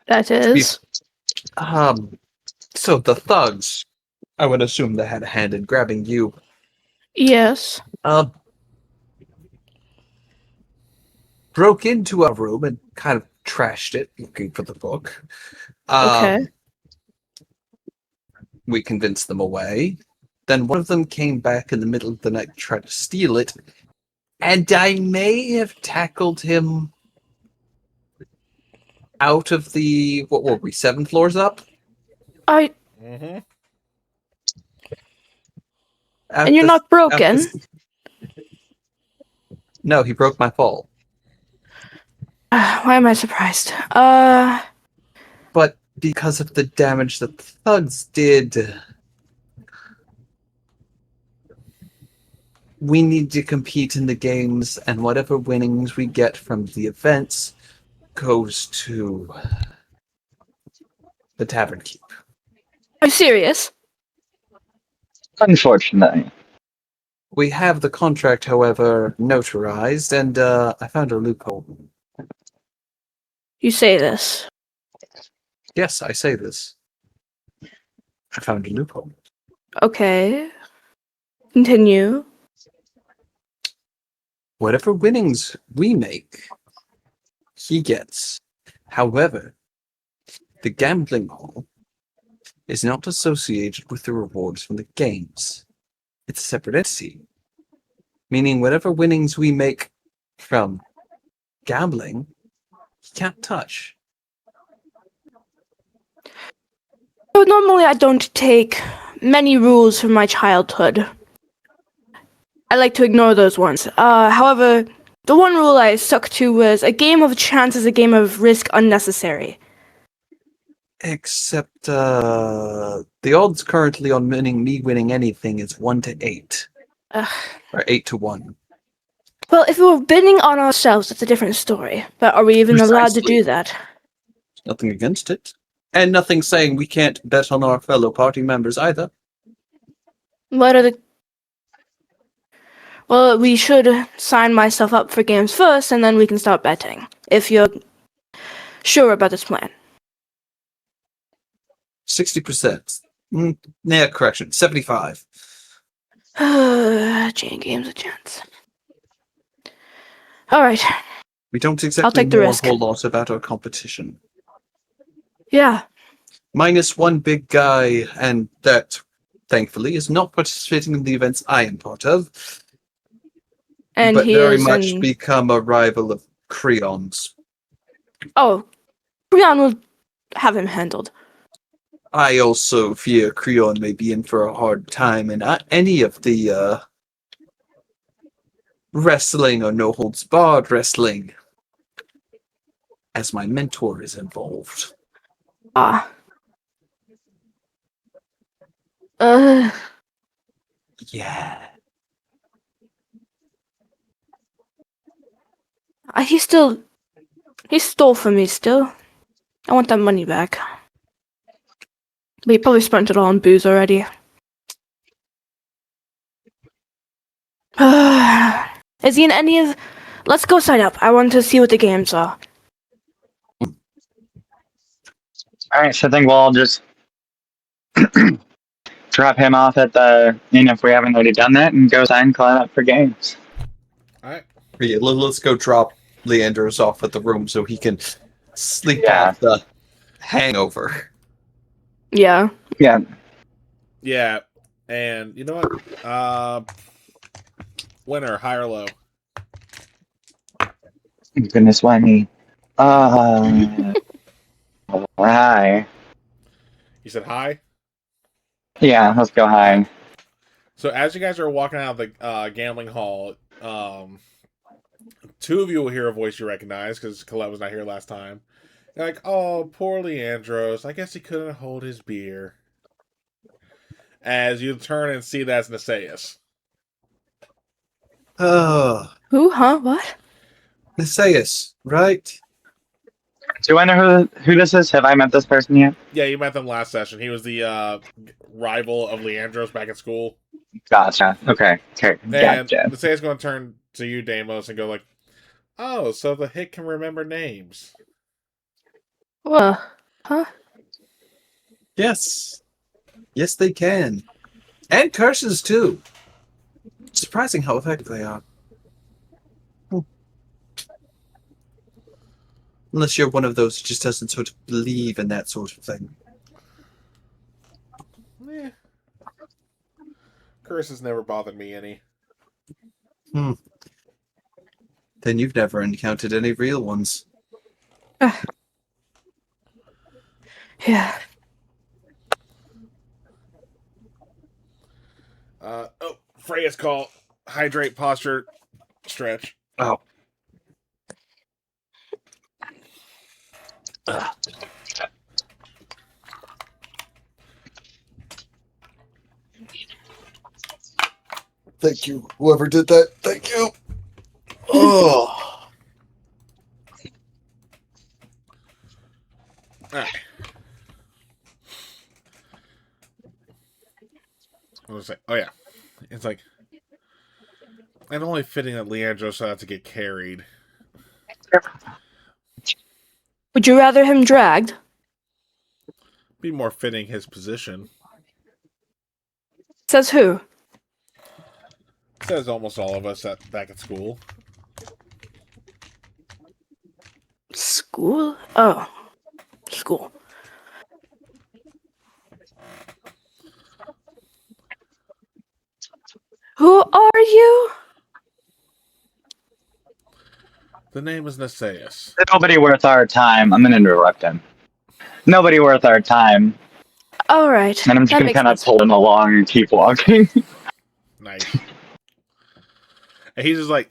that is.
So the thugs, I would assume they had a hand in grabbing you.
Yes.
Um, broke into a room and kind of trashed it, looking for the book.
Okay.
We convinced them away. Then one of them came back in the middle of the night to try to steal it, and I may have tackled him out of the, what were we, 7 floors up?
I
Mm-hmm.
and you're not broken.
No, he broke my fall.
Why am I surprised?
But because of the damage that the thugs did, we need to compete in the games, and whatever winnings we get from the events goes to the Tavern Keep.
Are you serious?
Unfortunately.
We have the contract, however, notarized, and I found a loophole.
You say this.
Yes, I say this. I found a loophole.
Okay. Continue.
Whatever winnings we make, he gets. However, the gambling hall is not associated with the rewards from the games. It's a separate entity, meaning whatever winnings we make from gambling, he can't touch.
So normally I don't take many rules from my childhood. I like to ignore those ones. However, the one rule I stuck to was a game of chance is a game of risk unnecessary.
Except the odds currently on me winning anything is 1 to 8.
Ugh.
Or 8 to 1.
Well, if we were bidding on ourselves, that's a different story. But are we even allowed to
Precisely.
do that?
Nothing against it. And nothing saying we can't bet on our fellow party members either.
What are the... Well, we should sign myself up for games first, and then we can start betting. If you're sure about this plan.
60%. Yeah, correction. 75.
Jane games a chance. Alright.
We don't exactly
take the
know
risk.
a whole lot about our competition.
Yeah.
Minus one big guy, and that, thankfully, is not participating in the events I am part of.
And
but
he
very
is
much
in...
become a rival of Creon's.
Oh. Creon will have him handled.
I also fear Creon may be in for a hard time in any of the wrestling or no holds barred wrestling, as my mentor is involved.
Ah.
Yeah.
He stole from me still. I want that money back. But he probably spent it all on booze already. Is he in any of... Let's go sign up. I want to see what the games are.
Alright, so I think we'll just drop him off at the inn if we haven't already done that and go sign Cloud up for games.
Alright.
Yeah, let's go drop Leandros off at the room so he can sleep
Yeah.
off the hangover.
Yeah.
Yeah.
Yeah. And you know what? Winner, high or low?
Goodness, why me? Hi.
You said high?
Yeah, let's go high.
So as you guys are walking out of the gambling hall, two of you will hear a voice you recognize because Colette was not here last time. You're like, oh, poor Leandros. I guess he couldn't hold his beer. As you turn and see that's Naseus.
Who? Huh? What?
Naseus, right?
Do I know who this is? Have I met this person yet?
Yeah, you met them last session. He was the rival of Leandros back at school.
Gotcha. Okay.
And
Gotcha.
Naseus going to turn to you, Deimos, and go like, oh, so the hit can remember names.
Huh?
Yes. Yes, they can. And curses, too. Surprising how effective they are. Unless you're one of those who just doesn't sort of believe in that sort of thing.
Eh. Curses never bothered me any.
Then you've never encountered any real ones.
Yeah.
Freya's call. Hydrate, posture, stretch.
Oh. Thank you, whoever did that. Thank you. Oh.
Alright. What was I say? Oh, yeah. It's like, and only fitting that Leandro still has to get carried.
Would you rather him dragged?
Be more fitting his position.
Says who?
Says almost all of us back at school.
School? Oh. School. Who are you?
The name is Naseus.
Nobody worth our time. I'm gonna interrupt him. Nobody worth our time.
All right.
And I'm just
That
gonna
makes
kind of
sense.
pull him along and keep walking.
Nice. And he's just like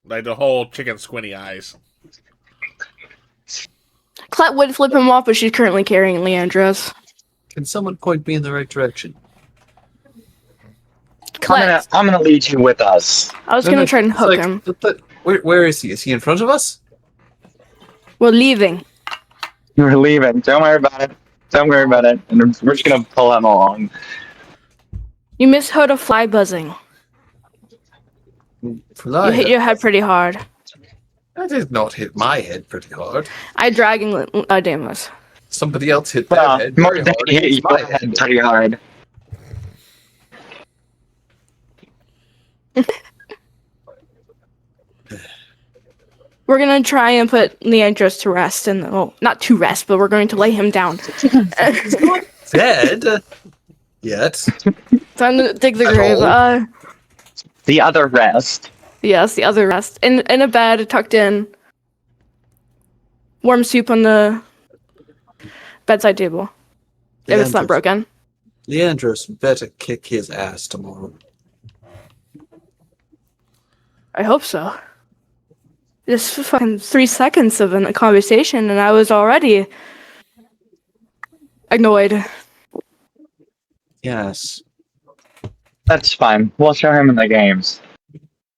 the whole chicken squinty eyes.
Clet would flip him off, but she's currently carrying Leandros.
Can someone point me in the right direction?
Clet.
I'm gonna lead you with us.
I was gonna try and
It's
hook
like,
him.
Where is he? Is he in front of us?
We're leaving.
We're leaving. Don't worry about it. Don't worry about it. And we're just gonna pull him along.
You misheard a fly buzzing. You hit your head pretty hard.
I did not hit my head pretty hard.
I dragging Damus.
Somebody else hit their
Well,
head
more
very
than
hard.
hit
against
your
my
head pretty hard.
We're gonna try and put Leandros to rest, and well, not to rest, but we're going to lay him down.
Dead? Yet.
Time to dig the
At
grave.
all?
The other rest.
Yes, the other rest. In a bed, tucked in. Warm soup on the bedside table. If it's not broken.
Leandros better kick his ass tomorrow.
I hope so. Just fucking 3 seconds of a conversation, and I was already annoyed.
Yes.
That's fine. We'll show him in the games.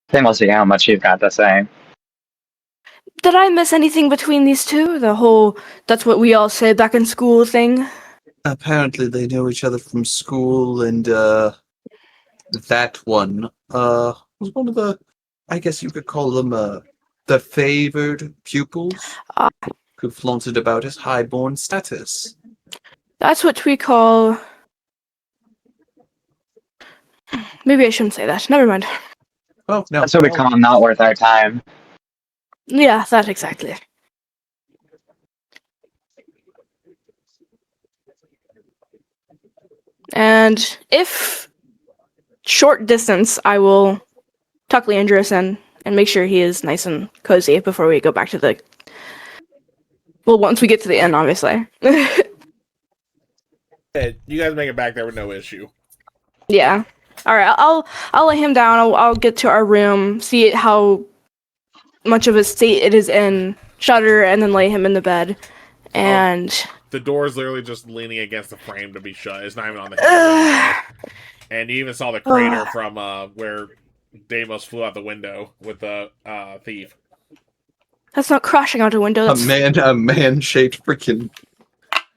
Then we'll see how much he's got to say.
Did I miss anything between these two? The whole "that's what we all say back in school" thing?
Apparently they know each other from school, and that one was one of the, I guess you could call them the favored pupils who flaunted about his highborn status.
That's what we call... Maybe I shouldn't say that. Never mind.
Oh, no.
That's what we call not worth our time.
Yeah, that exactly. And if short distance, I will tuck Leandros in and make sure he is nice and cozy before we go back to the... Well, once we get to the inn, obviously.
Hey, you guys make it back there with no issue.
Yeah. All right. I'll lay him down. I'll get to our room, see how much of a state it is in, shutter, and then lay him in the bed. And
The door is literally just leaning against the frame to be shut. It's not even on the head. And you even saw the crater from where Deimos flew out the window with the thief.
that's not crashing out a window.
A
That's...
man-shaped freaking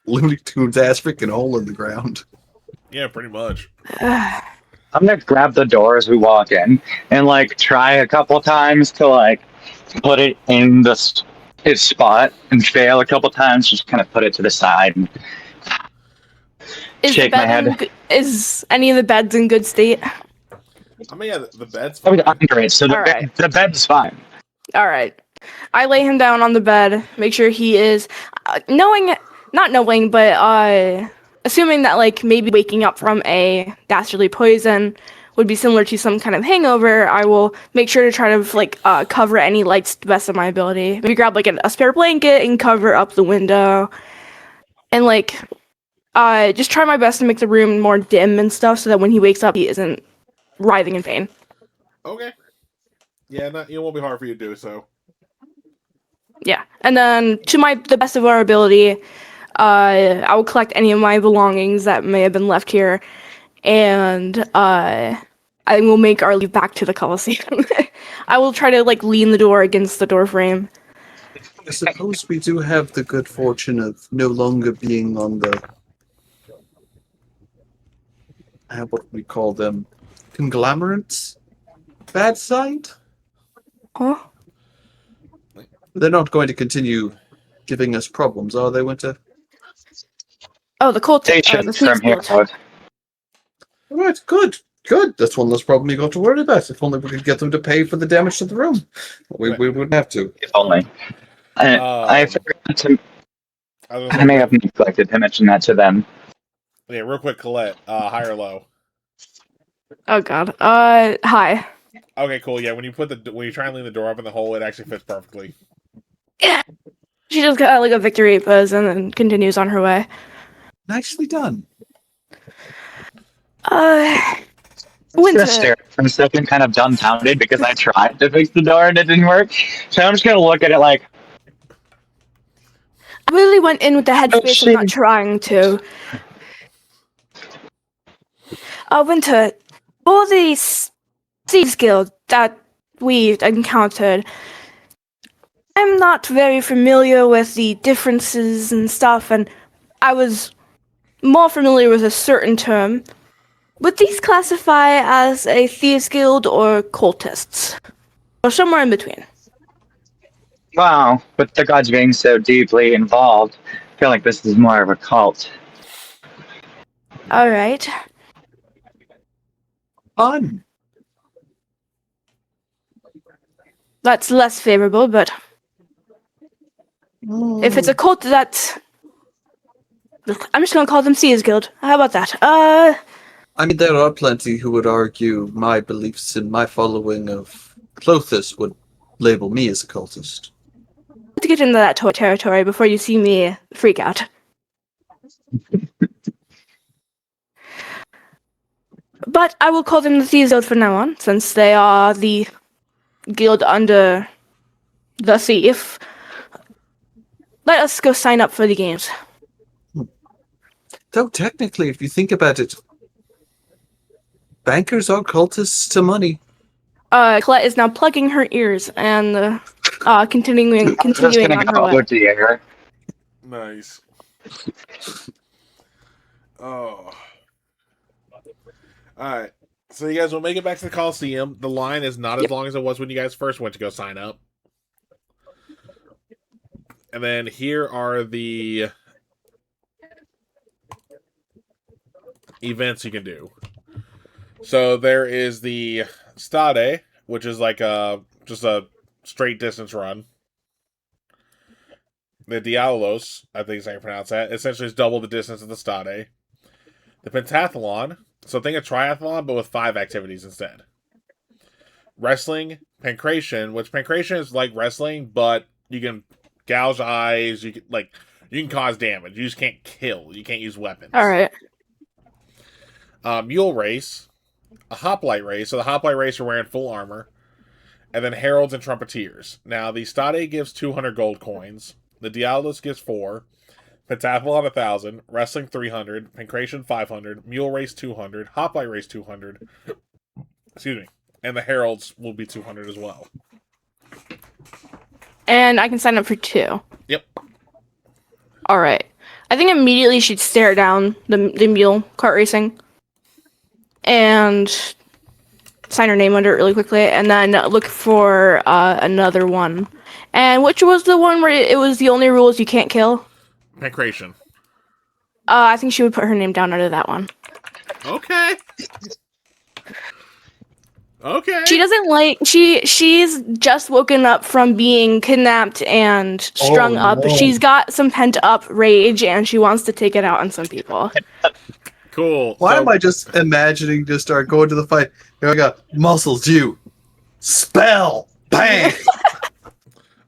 Looney Tunes ass freaking hole in the ground.
Yeah, pretty much.
I'm gonna grab the door as we walk in and like try a couple times to like put it in the his spot and fail a couple times, just kind of put it to the side and
Is
shake my head.
Is any of the beds in good state?
I mean, yeah, the bed's
I was
fine.
under it, so
All right.
the bed's fine.
All right. I lay him down on the bed, make sure he is not knowing, but assuming that like maybe waking up from a dastardly poison would be similar to some kind of hangover. I will make sure to try to like cover any lights to the best of my ability. Maybe grab like a spare blanket and cover up the window, and like just try my best to make the room more dim and stuff, so that when he wakes up, he isn't writhing in pain.
Okay. Yeah, it won't be hard for you to do so.
Yeah, and then to the best of our ability, I will collect any of my belongings that may have been left here, and I will make our leave back to the Coliseum. I will try to like lean the door against the door frame.
I suppose we do have the good fortune of no longer being on the what we call them, conglomerates bad side.
Huh?
They're not going to continue giving us problems, are they, Winter?
Oh, the cult.
They
The
shouldn't
Thieves
from here
Guild.
out.
Right, good. That's one less problem you got to worry about. If only we could get them to pay for the damage to the room. We wouldn't have to.
If only. I forgot to. I may have neglected to mention that to them.
Yeah, real quick, Colette. High or low?
Oh God. Hi.
Okay, cool. Yeah, when you try and lean the door up in the hole, it actually fits perfectly.
Yeah. She just got like a victory pose and then continues on her way.
Nicely done.
I'm
Winter.
just gonna stare for a second, kind of dumbfounded, because I tried to fix the door and it didn't work. So I'm just gonna look at it like,
I really went in with the headspace
shit.
of not trying to. Winter, for the Thieves Guild that we encountered, I'm not very familiar with the differences and stuff, and I was more familiar with a certain term. Would these classify as a Thieves Guild or cultists? Or somewhere in between?
wow, with the gods being so deeply involved, I feel like this is more of a cult.
Alright.
Fun.
That's less favorable, but if it's a cult that's... I'm just gonna call them Thieves Guild. How about that?
I mean, there are plenty who would argue my beliefs and my following of Clothis would label me as a cultist.
To get into that territory before you see me freak out. But I will call them the Thieves Guild from now on, since they are the guild under the thief. Let us go sign up for the games.
Though technically, if you think about it, bankers are cultists to money.
Colette is now plugging her ears and continuing
I'm just gonna
on
go
her way.
over to the air.
Nice. Oh. Alright. So you guys will make it back to the Coliseum. The line is not as long as it was when you guys first went to go sign up. And then here are the events you can do. So there is the Stade, which is like just a straight distance run. The Diabolos, I think is how you pronounce that. Essentially, it's double the distance of the Stade. The Pentathlon, so think of triathlon, but with 5 activities instead. Wrestling, Pancration, which Pancration is like wrestling, but you can gouge eyes, you can cause damage. You just can't kill. You can't use weapons.
Alright.
Mule race, a hoplite race. So the hoplite race are wearing full armor. And then heralds and trumpeters. Now, the Stade gives 200 gold coins. The Diabolos gives 4. Pentathlon 1,000. Wrestling 300. Pancration 500. Mule race 200. Hoplite race 200. Excuse me. And the heralds will be 200 as well.
And I can sign up for 2.
Yep.
Alright. I think immediately she'd stare down the mule cart racing. And sign her name under it really quickly, and then look for another one. And which was the one where it was the only rule is you can't kill?
Pancration.
I think she would put her name down under that one.
Okay. Okay.
She doesn't like she's just woken up from being kidnapped and strung up.
No.
She's got some pent up rage and she wants to take it out on some people.
Cool.
Why
So-
am I just imagining just start going to the fight? Here I got muscles, you spell, bang.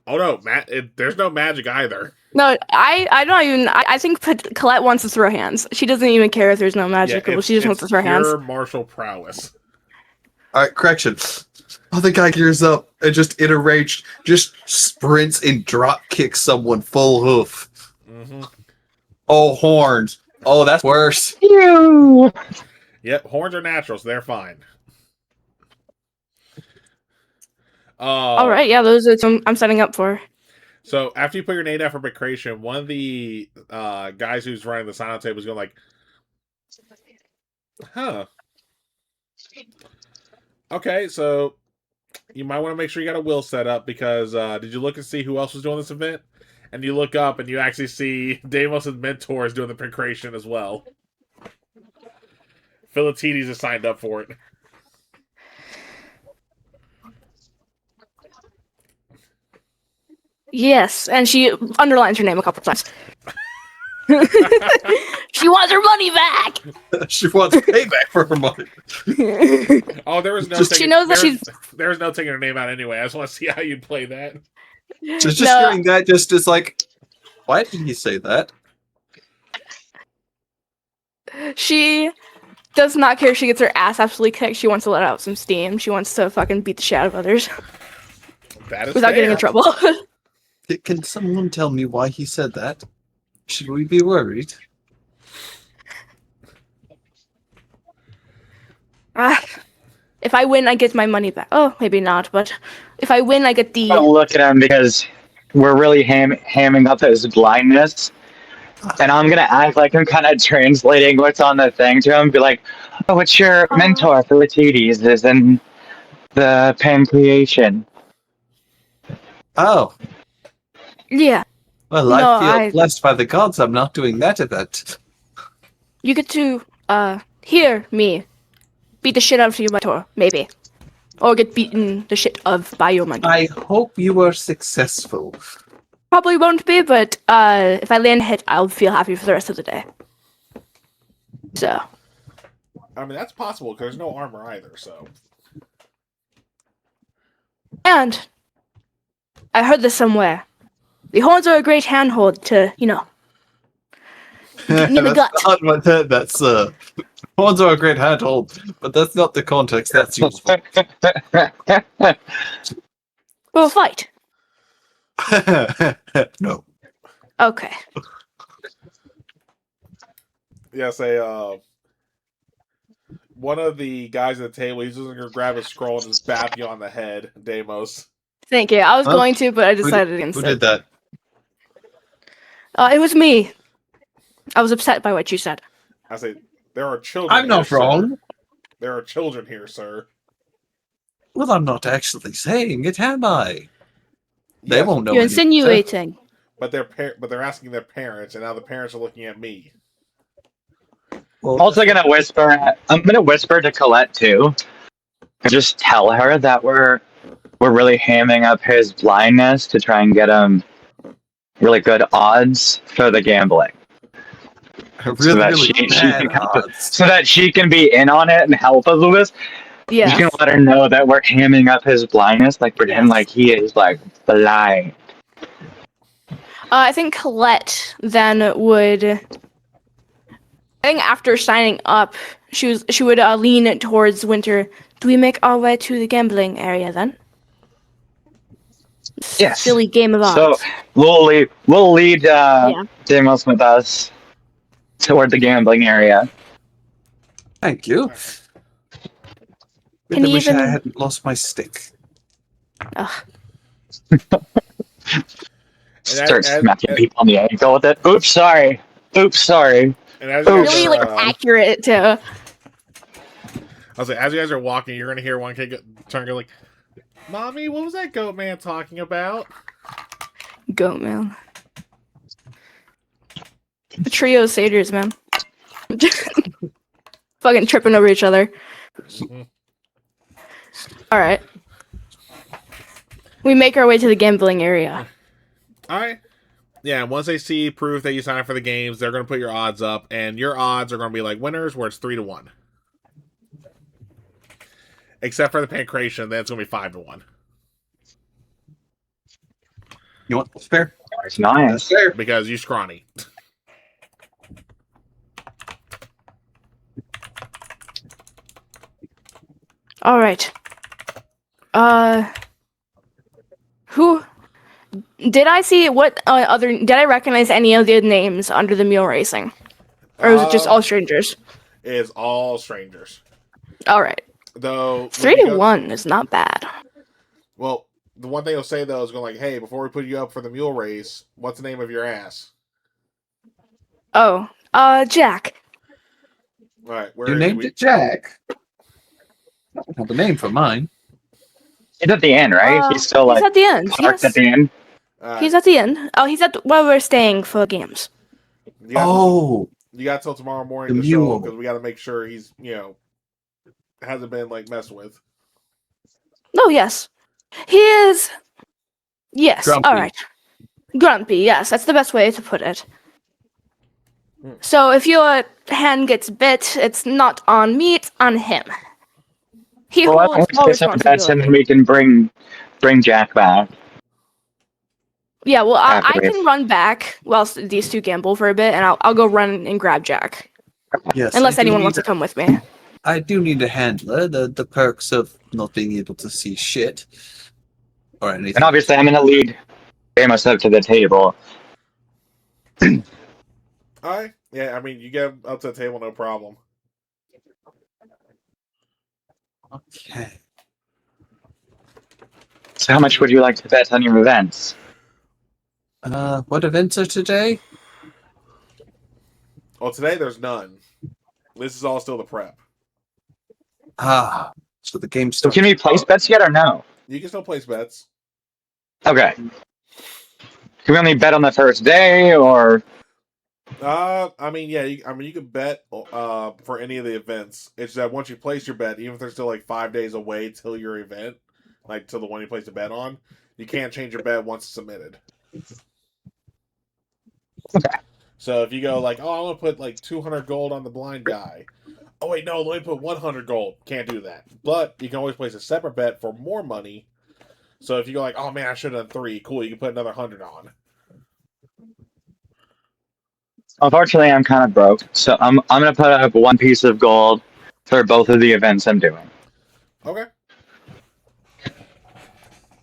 Oh no, there's no magic either.
No, I don't even. I think Colette wants to throw hands. She doesn't even care if there's no magic. She just wants to throw hands.
Pure martial prowess.
All right, correction. Oh, the guy gears up and just in a rage, just sprints and drop kicks someone full hoof.
Mm-hmm.
Oh, horns. Oh, that's worse.
Ew.
Yep, horns are natural, so they're fine.
All right, yeah, those are some I'm setting up for.
So after you put your name down for Bacration, one of the guys who's running the silent table is going like, huh. Okay, so you might want to make sure you got a will set up because did you look and see who else was doing this event? And you look up and you actually see Deimos' mentor is doing the Bacration as well. Philatides is signed up for it.
Yes, and she underlines her name a couple times. She wants her money back.
She wants payback for her money.
Oh, there was no.
She knows that
there was no taking her name out anyway. I just want to see how you'd play that.
Just
No.
hearing that just is like, why did he say that?
She does not care if she gets her ass absolutely kicked. She wants to let out some steam. She wants to fucking beat the shit out of others
That is
without getting in trouble.
Can someone tell me why he said that? Should we be worried?
If I win, I get my money back. Oh, maybe not, but if I win, I get the.
Don't look at him because we're really hamming up his blindness. And I'm gonna act like I'm kind of translating what's on the thing to him. Be like, "Oh, it's your mentor, Philatides, is in the pancreation."
Oh,
Yeah,
well,
No,
I feel
I-
blessed by the gods. I'm not doing that event.
you get to hear me beat the shit out of your mentor, maybe, or get beaten the shit of by your mentor.
I hope you were successful.
Probably won't be, but if I land a hit, I'll feel happy for the rest of the day. So.
I mean, that's possible because there's no armor either. So
And I heard this somewhere. The horns are a great handhold to, you know. In the gut.
Not what that's horns are a great handhold, but that's not the context that's used for.
We'll fight.
No.
Okay.
yeah, say one of the guys at the table, he's just gonna grab a scroll and just bap you on the head, Deimos.
Thank you. I was
Huh?
going to, but I decided against
Who
it.
did that?
It was me. I was upset by what you said.
I say there are children.
I'm not
here,
wrong.
Sir. There are children here, sir.
Well, I'm not actually saying it, am I? They
Yes,
won't know.
You're
anything.
insinuating.
but they're asking their parents, and now the parents are looking at me.
Well,
I'm also gonna whisper. I'm gonna whisper to Colette too, and just tell her that we're really hamming up his blindness to try and get him really good odds for the gambling,
really,
that
really
she
bad
can
odds.
so that she can be in on it and help us with this. You
Yeah.
can let her know that we're hamming up his blindness, like pretend
Yes.
like he is like blind.
I think Colette then would. I think after signing up, she would lean towards Winter. Do we make our way to the gambling area then?
Yes.
Silly game of
So
odds.
we'll lead Deimos with us toward the gambling area.
Thank you.
Can
I
you
wish
even-
I hadn't lost my stick.
Ugh.
Start smacking people on the ankle with it. Oops, sorry.
And as you
Oh,
guys
Really
are,
like accurate too.
I was like, as you guys are walking, you're gonna hear one kid turn and go like, "Mommy, what was that goat man talking about?"
Goat man. The trio of satyrs, man. Fucking tripping over each other.
Mhm.
All right. We make our way to the gambling area.
All right. Yeah, once they see proof that you signed up for the games, they're going to put your odds up, and your odds are going to be like winners, where it's 3-1. Except for the pancreation, then it's going to be 5-1
You want that's fair?
It's
That's
nice.
fair.
because you scrawny.
All right. Who did I see? What other? Did I recognize any of the names under the mule racing, or was it just all strangers?
Is all strangers.
All right.
Though
3-1 is not bad.
Well, the one thing they'll say though is going like, "Hey, before we put you up for the mule race, what's the name of your ass?"
Oh, Jack.
All right,
You named it Jack. Not the name for mine.
He's at the end, right? He's still
He's
like
at the end.
parked
Yes.
at the end.
He's at the end. Oh, he's at where we're staying for games.
You got,
Oh,
you got till tomorrow morning
the
to show
mule.
because we got to make sure he's hasn't been like messed with.
Oh, yes. He is. Yes.
Grumpy.
All right. Grumpy. Yes, that's the best way to put it.
Hmm.
So if your hand gets bit, it's not on me; it's on him. He
Well,
holds all
let's some bets and
responsibility.
then we can bring Jack back.
Yeah, well, I
afterwards.
can run back whilst these two gamble for a bit, and I'll go run and grab Jack.
yes.
Unless
I do
anyone
need
wants to come with me.
I do need a handler. The perks of not being able to see shit or anything.
And obviously, I'm going to lead Amos up to the table.
All right. Yeah, I mean, you get up to the table, no problem.
Okay.
So how much would you like to bet on your events?
What events are today?
Well, today there's none. This is all still the prep.
Ah, so the game
So
starts.
can we place bets yet or no?
You can still place bets.
Okay. Can we only bet on the first day or?
I mean, yeah. You can bet for any of the events. It's that once you place your bet, even if they're still like 5 days away till your event, like till the one you placed a bet on, you can't change your bet once it's submitted.
Okay.
So if you go like, oh, I want to put like 200 gold on the blind guy. Oh wait, no, let me put 100 gold. Can't do that. But you can always place a separate bet for more money. So if you go like, oh man, I should have done 3. Cool, you can put another 100 on.
Unfortunately, I'm kind of broke, so I'm gonna put up one piece of gold for both of the events I'm doing.
Okay.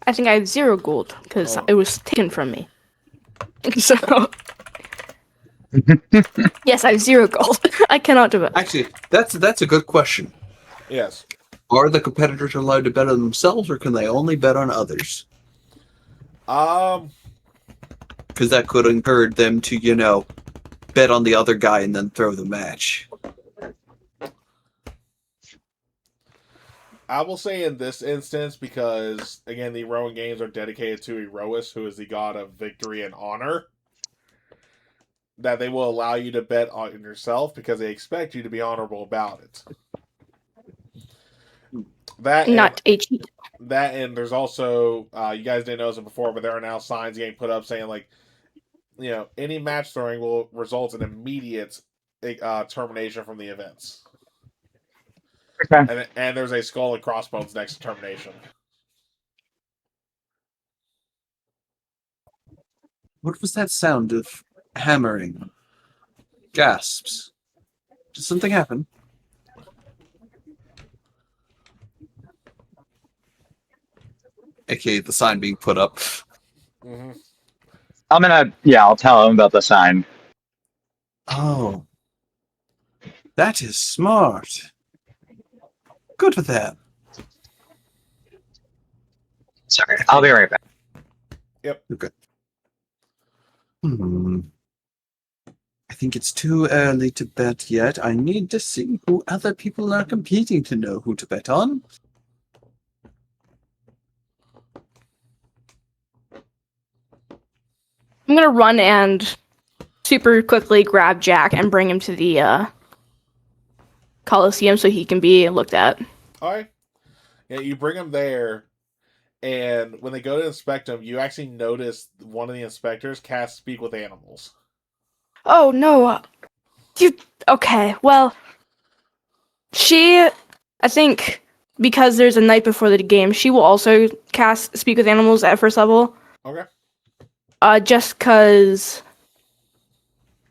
I think I have 0 gold because
Oh.
it was taken from me. So yes, I have 0 gold. I cannot do it.
Actually, that's a good question.
Yes.
Are the competitors allowed to bet on themselves, or can they only bet on others? Because that could encourage them to, bet on the other guy and then throw the match.
I will say in this instance, because again, the Rowan games are dedicated to Erois, who is the god of victory and honor, that they will allow you to bet on yourself because they expect you to be honorable about it.
Not a cheat.
That and there's also you guys didn't know this before, but there are now signs getting put up saying like, any match throwing will result in immediate termination from the events.
Okay.
And there's a skull and crossbones next to termination.
What was that sound of hammering? Gasps. Did something happen? AKA the sign being put up.
Mm-hmm.
I'll tell him about the sign.
Oh. That is smart. Good for them.
Sorry, I'll be right back.
Yep.
Okay. I think it's too early to bet yet. I need to see who other people are competing to know who to bet on.
I'm gonna run and super quickly grab Jack and bring him to the Coliseum so he can be looked at.
All right. Yeah, you bring him there, and when they go to inspect him, you actually notice one of the inspectors cast Speak with Animals.
Oh no. Okay, well, I think because there's a night before the game, she will also cast Speak with Animals at first level.
Okay.
Just because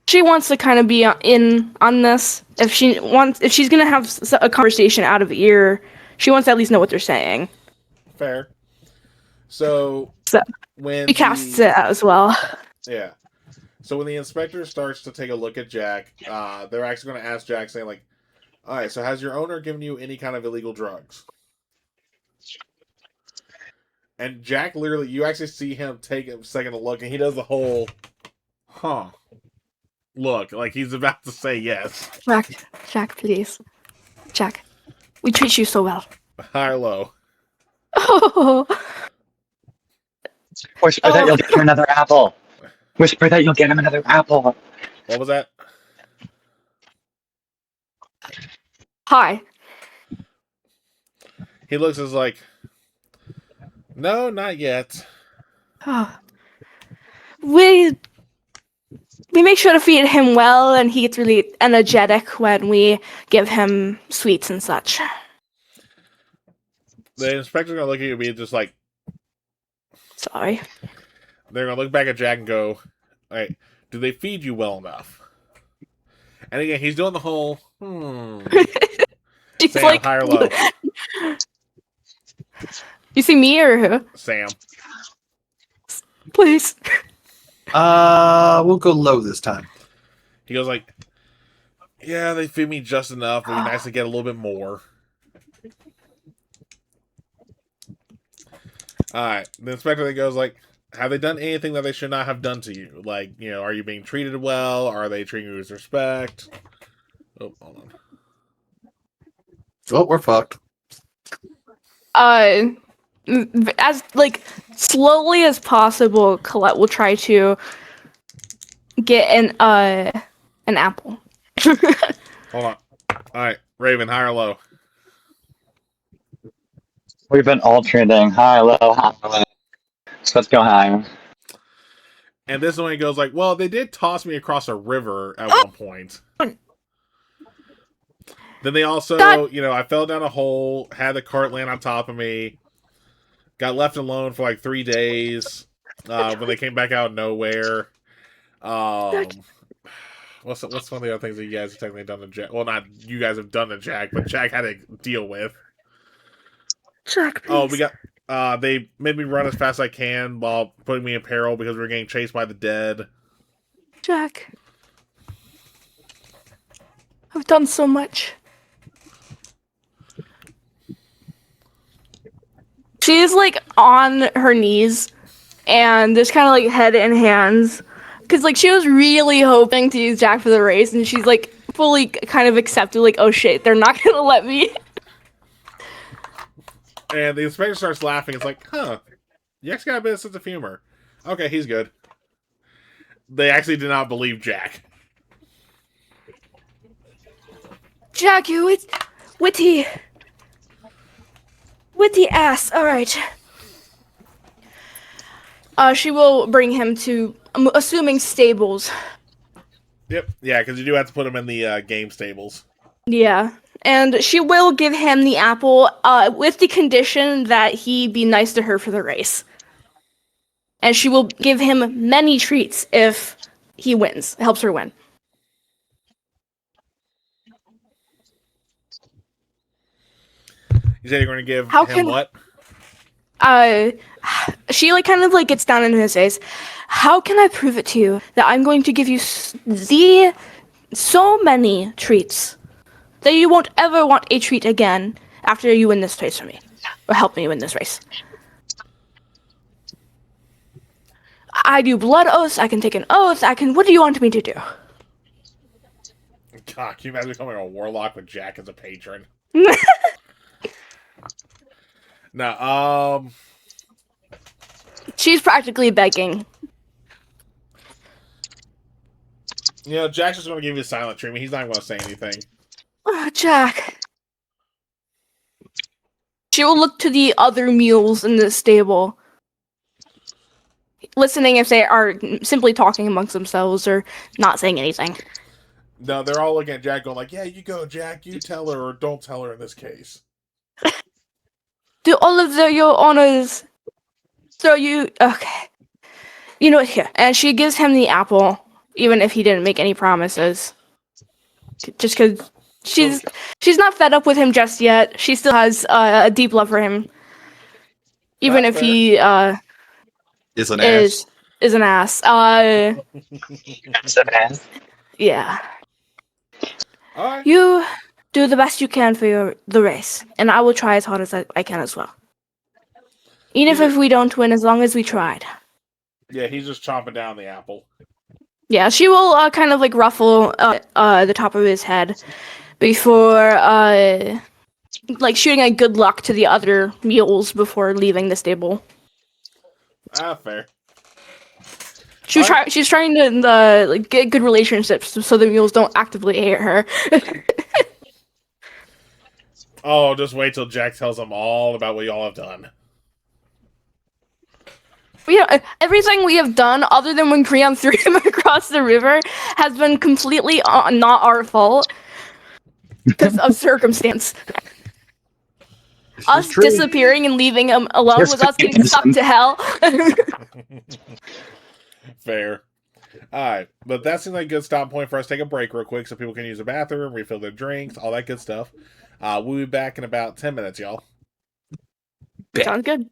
she wants to kind of be in on this. If she's gonna have a conversation out of ear, she wants to at least know what they're saying.
Fair. So when
She casts it as well.
Yeah. So when the inspector starts to take a look at Jack, they're actually going to ask Jack, saying like, "All right, so has your owner given you any kind of illegal drugs?" And Jack literally, you actually see him take a second to look, and he does the whole, look, like he's about to say yes.
Jack, please. Jack, we treat you so well.
High or low?
Oh.
Whisper that you'll get him another apple. Whisper that you'll get him another apple.
What was that?
Hi.
He looks as like, no, not yet.
We make sure to feed him well, and he gets really energetic when we give him sweets and such.
The inspector's going to look at you and be just like,
Sorry.
they're going to look back at Jack and go, all right, do they feed you well enough? And again, he's doing the whole,
She's
Sam,
like,
high or low?
You see me or who?
Sam.
Please.
We'll go low this time.
He goes like, yeah, they feed me just enough. It'd be nice to get a little bit more. Alright. The inspector then goes like, have they done anything that they should not have done to you? Like, are you being treated well? Are they treating you with respect? Oh, hold on.
Oh, we're fucked.
As slowly as possible, Colette will try to get an apple.
Hold on. Alright, Raven, high or low?
We've been alternating high, low, high, low. So let's go higher.
And this one he goes like, well, they did toss me across a river at one point. Then they also, I fell down a hole, had the cart land on top of me, got left alone for like 3 days when they came back out of nowhere. What's one of the other things that you guys have technically done to Jack? Well, not you guys have done to Jack, but Jack had to deal with.
Jack, please.
Oh, we got. They made me run as fast as I can while putting me in peril because we were getting chased by the dead.
Jack. I've done so much. She's on her knees and just kind of head in hands. Because she was really hoping to use Jack for the race, and she's fully kind of accepted, oh shit, they're not gonna let me.
And the inspector starts laughing. It's like, huh, you actually got a bit of sense of humor. Okay, he's good. They actually did not believe Jack.
Jack, you witty ass. All right. She will bring him to, I'm assuming, stables.
Yep, yeah, because you do have to put him in the game stables.
Yeah. And she will give him the apple with the condition that he be nice to her for the race. And she will give him many treats if he wins, helps her win.
You said you're going to give him what?
She kind of gets down into his face. How can I prove it to you that I'm going to give you so many treats that you won't ever want a treat again after you win this race for me, or help me win this race? I do blood oaths. I can take an oath. What do you want me to do?
God, can you imagine becoming a warlock with Jack as a patron? No,
She's practically begging.
Jack's just going to give you a silent treatment. He's not going to say anything.
Jack. She will look to the other mules in the stable, listening if they are simply talking amongst themselves or not saying anything.
No, they're all looking at Jack going like, yeah, you go, Jack. You tell her or don't tell her in this case.
Do all of your honors throw you... Okay. You know what, here. And she gives him the apple, even if he didn't make any promises. Just because she's not fed up with him just yet. She still has a deep love for him. Even
That's
if
fair.
he
Is an ass.
is an ass.
That's an ass.
Yeah.
All right.
You do the best you can for the race, and I will try as hard as I can as well. Even if we don't win, as long as we tried.
Yeah, he's just chomping down the apple.
Yeah, she will kind of like ruffle the top of his head before like shooting a good luck to the other mules before leaving the stable.
Fair.
She's trying to like get good relationships so the mules don't actively hate her.
Oh, just wait till Jack tells them all about what y'all have done.
Everything we have done, other than when Creon threw him across the river, has been completely not our fault because of circumstance. Us disappearing and leaving him alone was us getting sucked to hell.
Fair. Alright, but that seems like a good stop point for us to take a break real quick so people can use the bathroom, refill their drinks, all that good stuff. We'll be back in about 10 minutes, y'all.
Sounds good.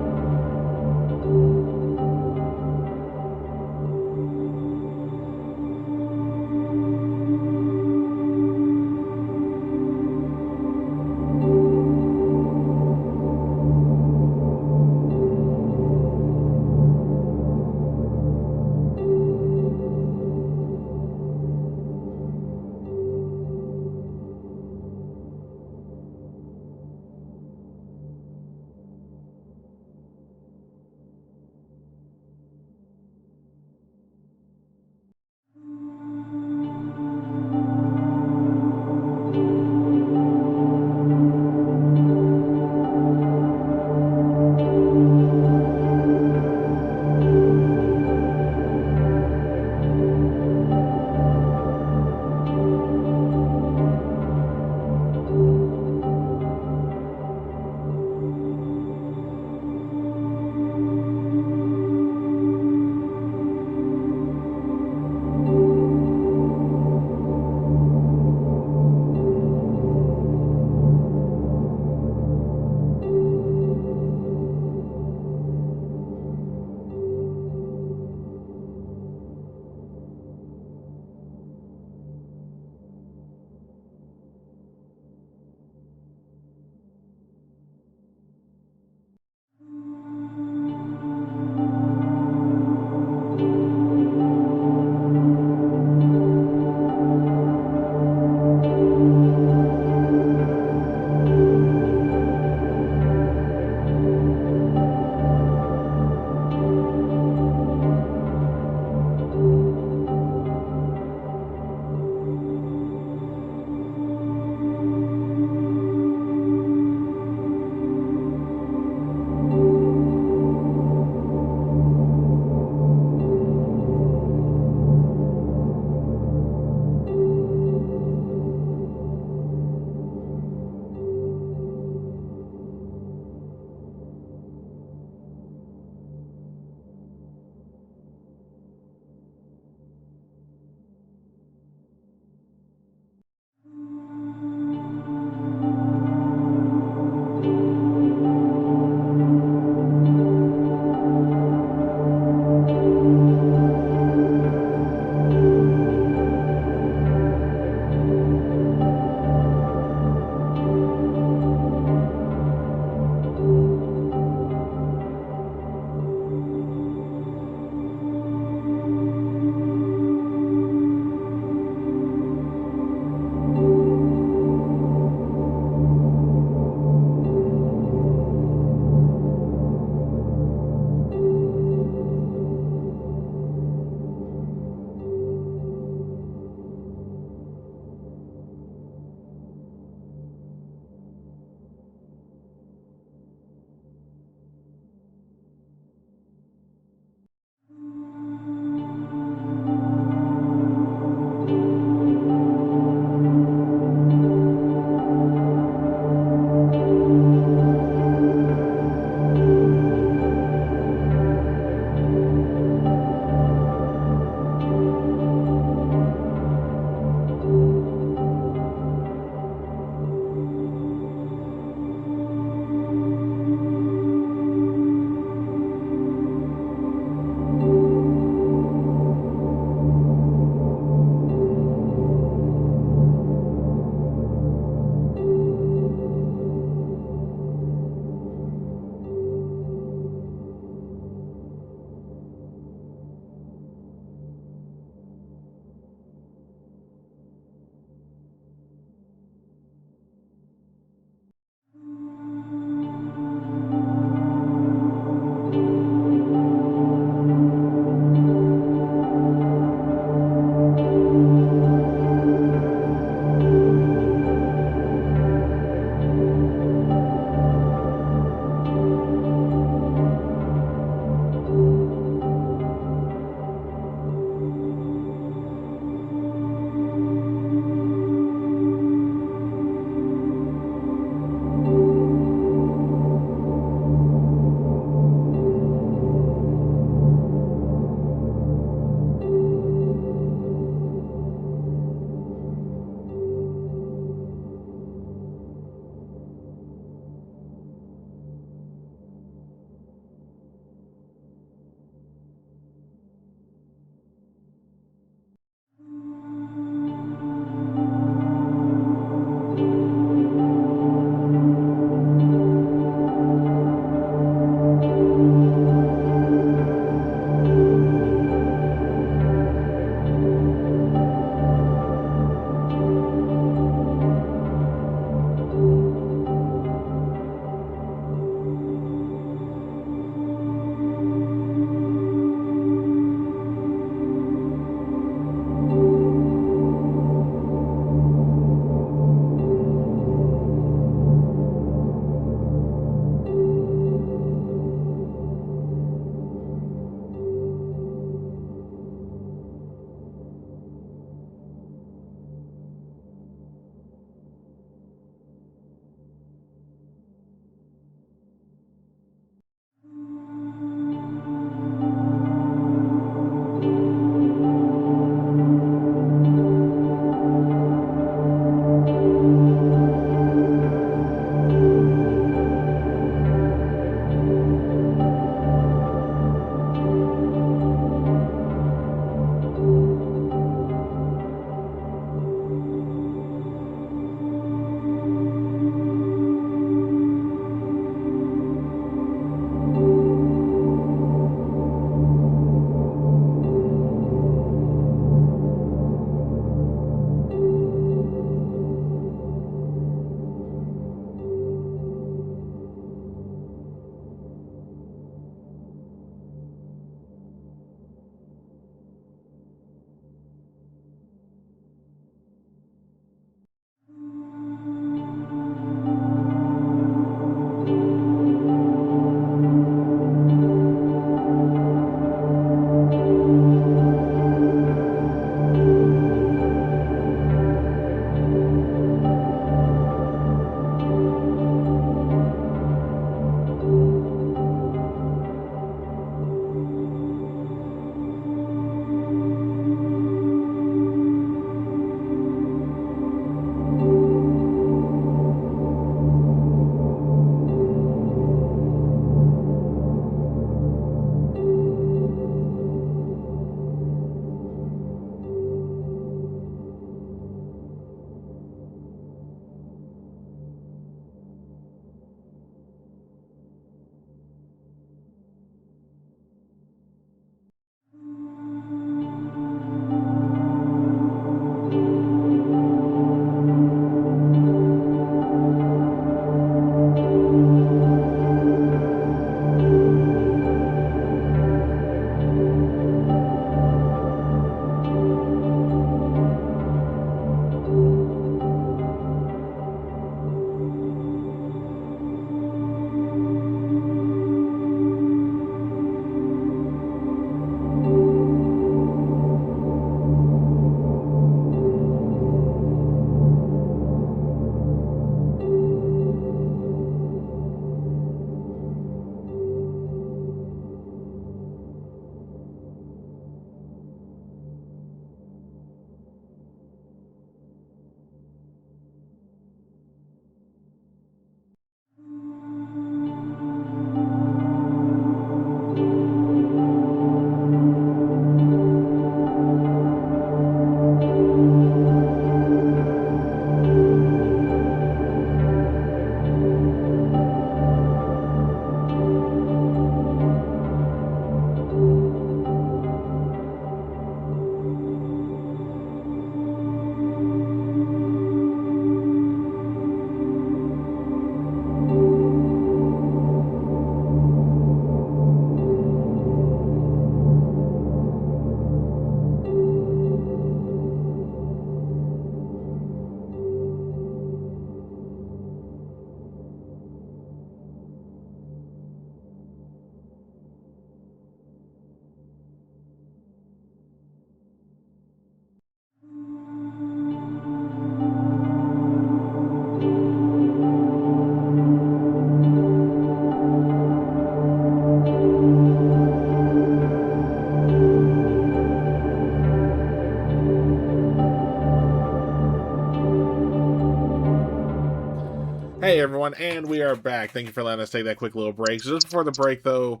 Hey everyone, and we are back. Thank you for letting us take that quick little break. So just before the break, though,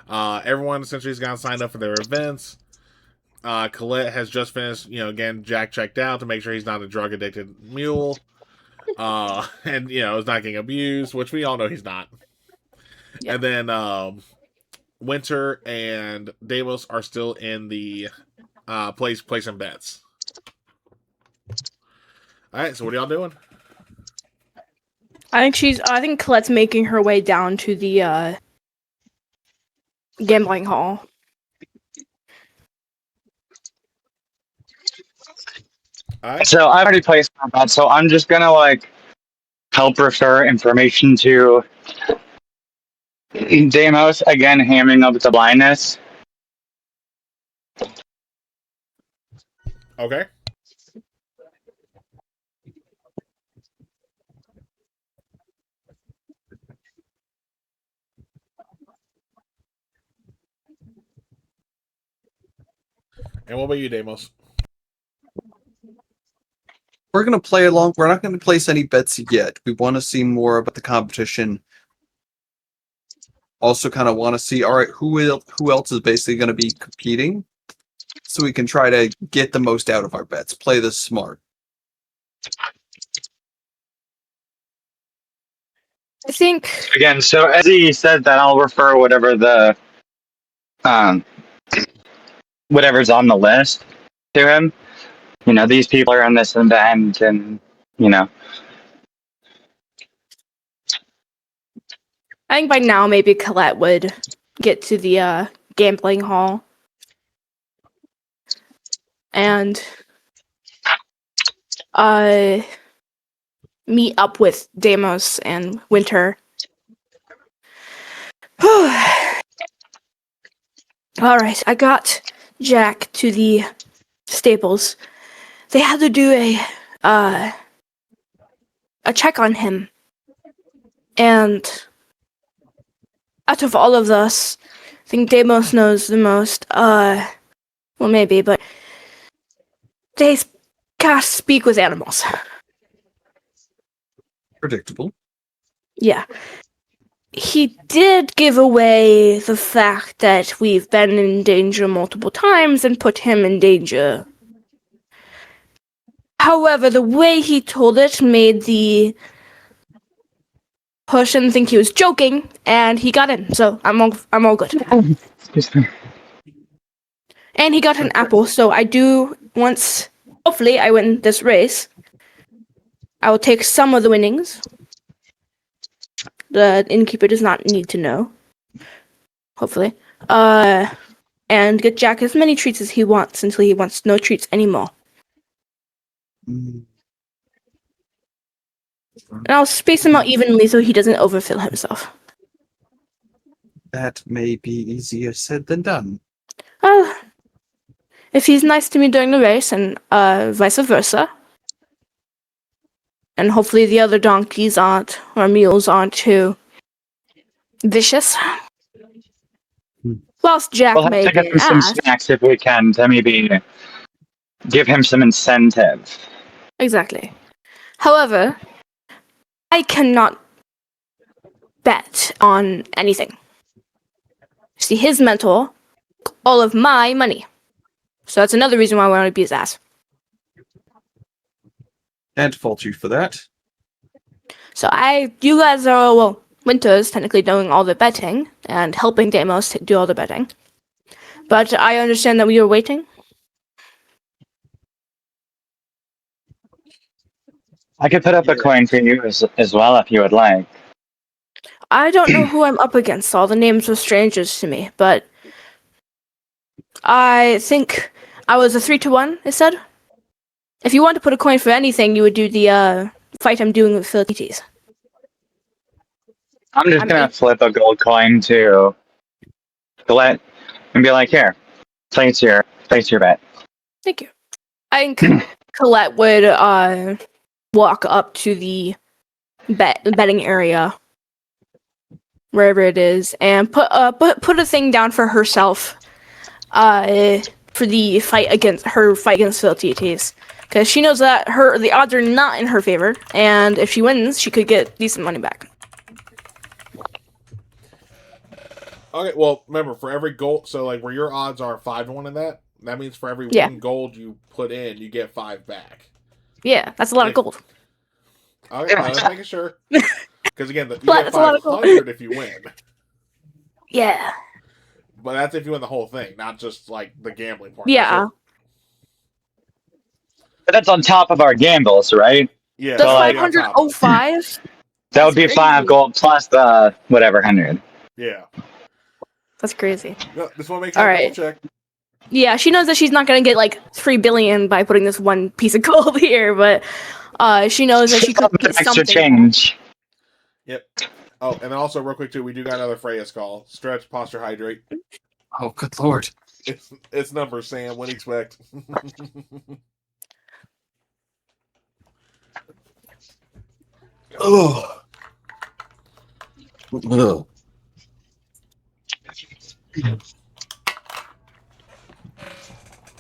everyone essentially has gotten signed up for their events. Colette has just finished, again, Jack checked out to make sure he's not a drug addicted mule. And is not getting abused, which we all know he's not.
Yeah.
And then Winter and Deimos are still in the placing bets. Alright, so what are y'all doing?
I think Colette's making her way down to the gambling hall.
Alright.
So I've already placed my bet, so I'm just gonna help refer information to Deimos, again hamming up the blindness.
Okay. And what about you, Deimos?
We're going to play along. We're not going to place any bets yet. We want to see more about the competition. Also kind of want to see, all right, who else is basically going to be competing, so we can try to get the most out of our bets. Play this smart.
I think
Again, so as he said that, I'll refer whatever's on the list to him. These people are on this event, and
I think by now maybe Colette would get to the gambling hall and meet up with Deimos and Winter. All right, I got Jack to the stables. They had to do a check on him, and out of all of us, I think Deimos knows the most. Well, maybe, but they can't speak with animals.
Predictable.
Yeah. He did give away the fact that we've been in danger multiple times and put him in danger. However, the way he told it made the person think he was joking, and he got in. So I'm all good.
Excuse me.
And he got an apple. So I do once. Hopefully, I win this race. I will take some of the winnings. The innkeeper does not need to know. Hopefully. And get Jack as many treats as he wants until he wants no treats anymore.
Mm.
And I'll space him out evenly so he doesn't overfill himself.
That may be easier said than done.
Well, if he's nice to me during the race, and vice versa. And hopefully the other donkeys aren't, or mules aren't too vicious. Whilst Jack
We'll have
may
to
be
get
an
him some
ass.
snacks if we can to maybe give him some incentive.
Exactly. However, I cannot bet on anything. See, his mentor, all of my money. So that's another reason why I want to be his ass.
Can't fault you for that.
So you guys are, well, Winter's technically doing all the betting and helping Deimos do all the betting. But I understand that we are waiting.
I could put up a coin for you as well if you would like.
I don't know who I'm up against. All the names were strangers to me, but I think I was a 3-1, it said. If you want to put a coin for anything, you would do the fight I'm doing with Philippines.
I'm just gonna flip a gold coin to Colette and be like, "Here, place your bet."
Thank you. I think Colette would walk up to the betting area, wherever it is, and put a thing down for herself, for the fight against Philippines. because she knows that the odds are not in her favor, and if she wins, she could get decent money back.
Okay, well, remember, for every gold, so like where your odds are 5-1 in that means for every
Yeah.
1 gold you put in, you get 5 back.
Yeah, that's a lot of gold.
Okay, I was making sure. Because again, you
But
get
that's a lot of gold.
500 if you win.
Yeah.
But that's if you win the whole thing, not just like the gambling part.
Yeah.
But that's on top of our gambles, right?
Yeah.
The
So, like,
505?
That would be
That's
5
crazy.
gold plus the whatever 100.
Yeah.
That's crazy.
No, just want to make sure
All
I
right.
double check.
Yeah, she knows that she's not gonna get like 3 billion by putting this one piece of gold here, but she knows that she could get
Extra
something.
change.
Yep. Oh, and then also real quick too, we do got another Freya's call. Stretch, posture, hydrate.
Oh, good lord.
It's numbers, Sam. What do you expect?
Oh. Ugh.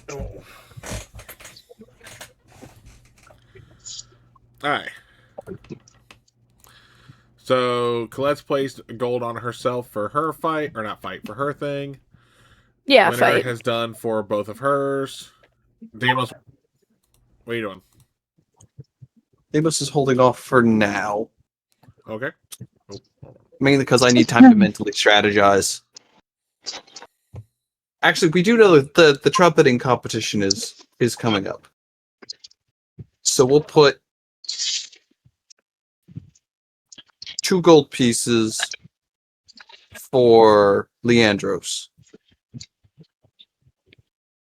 Oh. Alright. So Colette's placed gold on herself for her fight, or not fight, for her thing.
Yeah,
Winner
fight.
has done for both of hers. Demos, what are you doing?
Amos is holding off for now.
Okay.
Mainly because I need time to mentally strategize. Actually, we do know that the trumpeting competition is coming up. So we'll put 2 gold pieces for Leandros.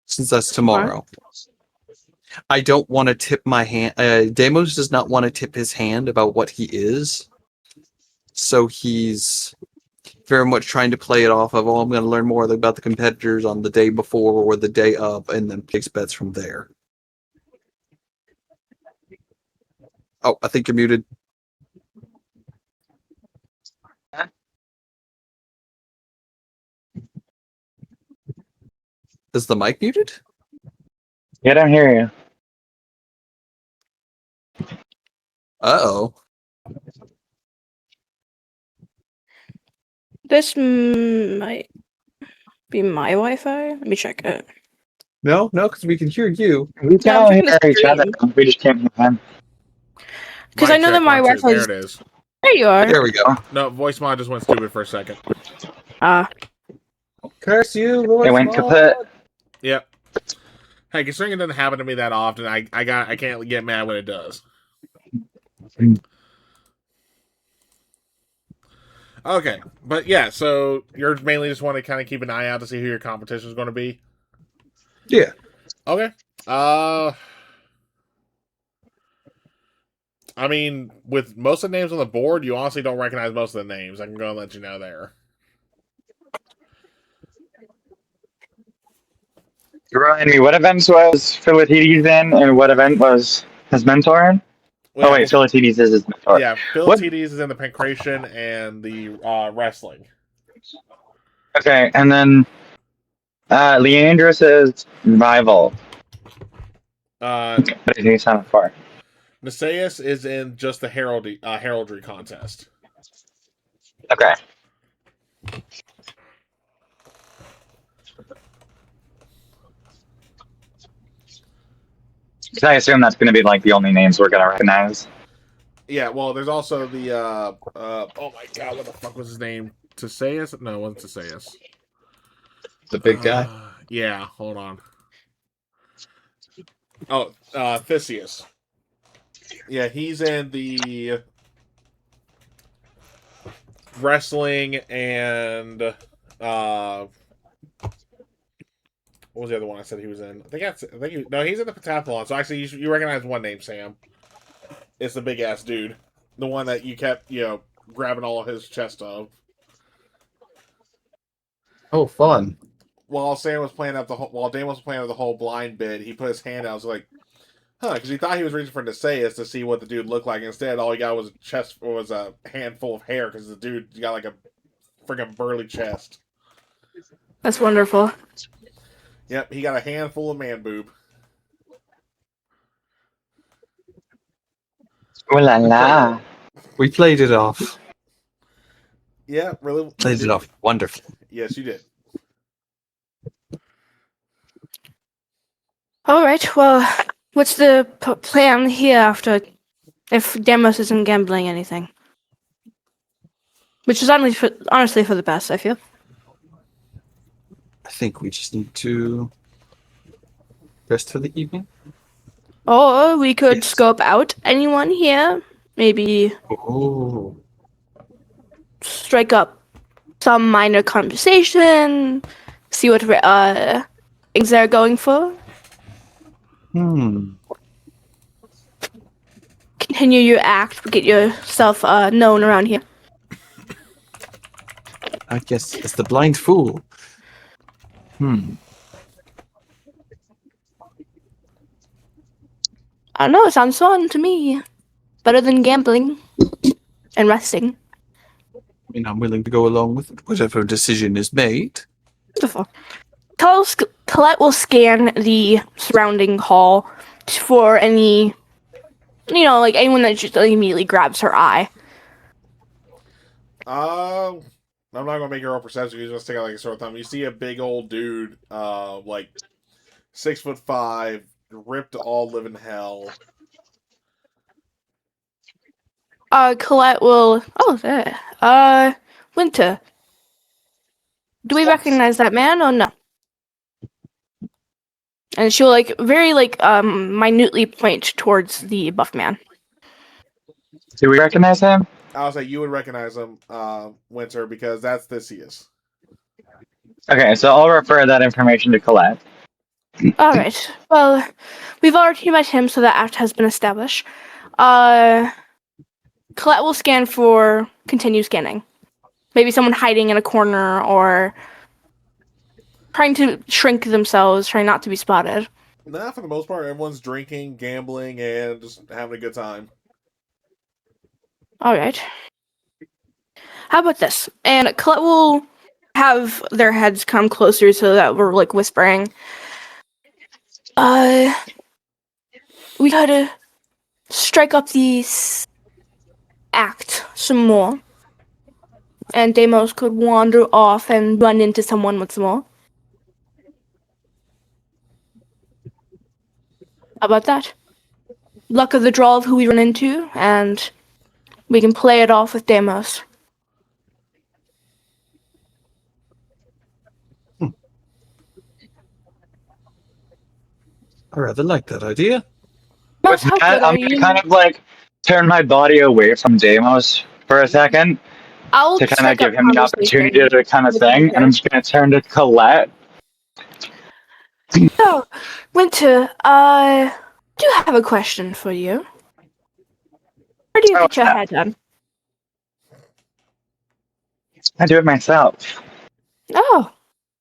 Since that's tomorrow. I don't want to tip my hand. Demos does not want to tip his hand about what he is. So he's very much trying to play it off of, oh, I'm going to learn more about the competitors on the day before or the day of, and then place bets from there. Oh, I think you're muted. Is the mic muted?
Yeah, I don't hear you.
Uh-oh.
This might be my Wi-Fi. Let me check it.
No, because we can hear you.
We can
No,
all
I'm
hear
checking the
each other.
stream.
We just can't hear them.
Because I know that my Wi-Fi
There
is...
it is.
There you are.
There we go.
No, voice mod just went stupid for a second.
Curse you,
It went kaput.
Yep. Hey, considering it doesn't happen to me that often, I can't get mad when it does. Okay, but yeah, so you're mainly just want to kind of keep an eye out to see who your competition is going to be.
Yeah.
Okay. I mean, with most of the names on the board, you honestly don't recognize most of the names. I can go and let you know there.
Remind me, what events was Philatides in, and what event was his mentor in?
Well,
Oh wait, Philatides is his mentor.
Yeah, Philatides is in the pancration and the wrestling.
Okay, and then Leandros is rival. What is he signed for?
Nisaeus is in just the heraldry contest.
Okay. Because I assume that's going to be like the only names we're going to recognize.
Yeah, well, there's also the oh my god, what the fuck was his name? Tisaeus? No, it wasn't Tisaeus.
The big guy.
Yeah, hold on. Oh, Theseus. Yeah, he's in the wrestling and what was the other one I said he was in? He's in the pentathlon. So actually, you recognize one name, Sam. It's the big ass dude, the one that you kept grabbing all of his chest of.
Oh, fun.
While Dane was playing up the whole blind bit, he put his hand out. I was like, because he thought he was reaching for Nisaeus to see what the dude looked like. Instead, all he got was a handful of hair because the dude got like a freaking burly chest.
That's wonderful.
Yep, he got a handful of man boob.
Ooh la la.
We played it off.
Yeah, really.
Played it off. Wonderful.
Yes, you did.
All right. Well, what's the plan here after if Demos isn't gambling anything? Which is honestly for the best, I feel.
I think we just need to rest for the evening.
Or we could
Yes.
scope out anyone here. Maybe
Oh.
strike up some minor conversation. See what things they're going for. Continue your act. Get yourself known around here.
I guess it's the blind fool.
I don't know. It sounds fun to me. Better than gambling and resting.
I mean, I'm willing to go along with it, whatever decision is made.
Beautiful. Colette will scan the surrounding hall for any, like anyone that just immediately grabs her eye.
I'm not gonna make your own perception. You're just take out like a short time. You see a big old dude, like 6'5", ripped to all live in hell.
Colette will. Oh, there. Winter. Do we recognize that man or no? And she'll very minutely point towards the buff man.
Do we recognize him?
I'll say you would recognize him, Winter, because that's Theseus.
Okay, so I'll refer that information to Colette.
All right. Well, we've already met him, so that act has been established. Colette will scan for continue scanning. Maybe someone hiding in a corner or trying to shrink themselves, trying not to be spotted.
Nah, for the most part, everyone's drinking, gambling, and just having a good time.
All right. How about this? And Colette will have their heads come closer so that we're whispering. We gotta strike up the act some more. And Deimos could wander off and run into someone once more. How about that? Luck of the draw of who we run into, and we can play it off with Deimos.
I rather like that idea.
Deimos, how good are
I'm
you?
gonna kind of turn my body away from Deimos for a second
I'll
to kind of
strike up
give him the
conversation
opportunity to kind of
with
thing,
Winter.
and I'm just gonna turn to Colette.
So, Winter, I do have a question for you. Where do you get your hair done?
I do it myself.
Oh.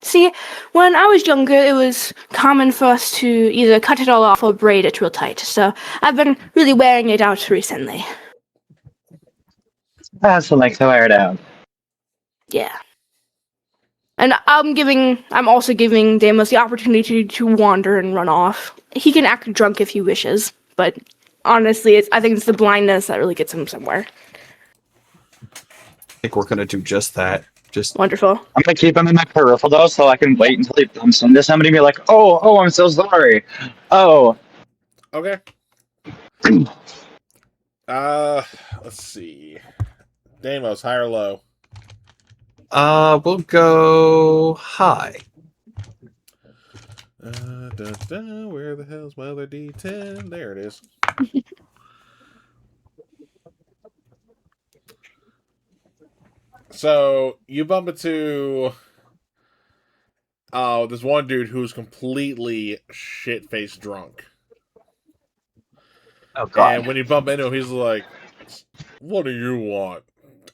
See, when I was younger, it was common for us to either cut it all off or braid it real tight. So I've been really wearing it out recently.
I also like to wear it out.
Yeah. And I'm also giving Deimos the opportunity to wander and run off. He can act drunk if he wishes, but honestly, I think it's the blindness that really gets him somewhere.
I think we're gonna do just that. Just
Wonderful.
I'm gonna keep him in my peripheral though, so I can wait until he bumps into somebody and be like, "Oh, I'm so sorry." Oh,
Okay. Let's see. Deimos, high or low?
we'll go high.
Where the hell's my other D10? There it is. So you bump into this one dude who's completely shit-faced drunk.
oh god.
And when you bump into him, he's like, "What do you want?"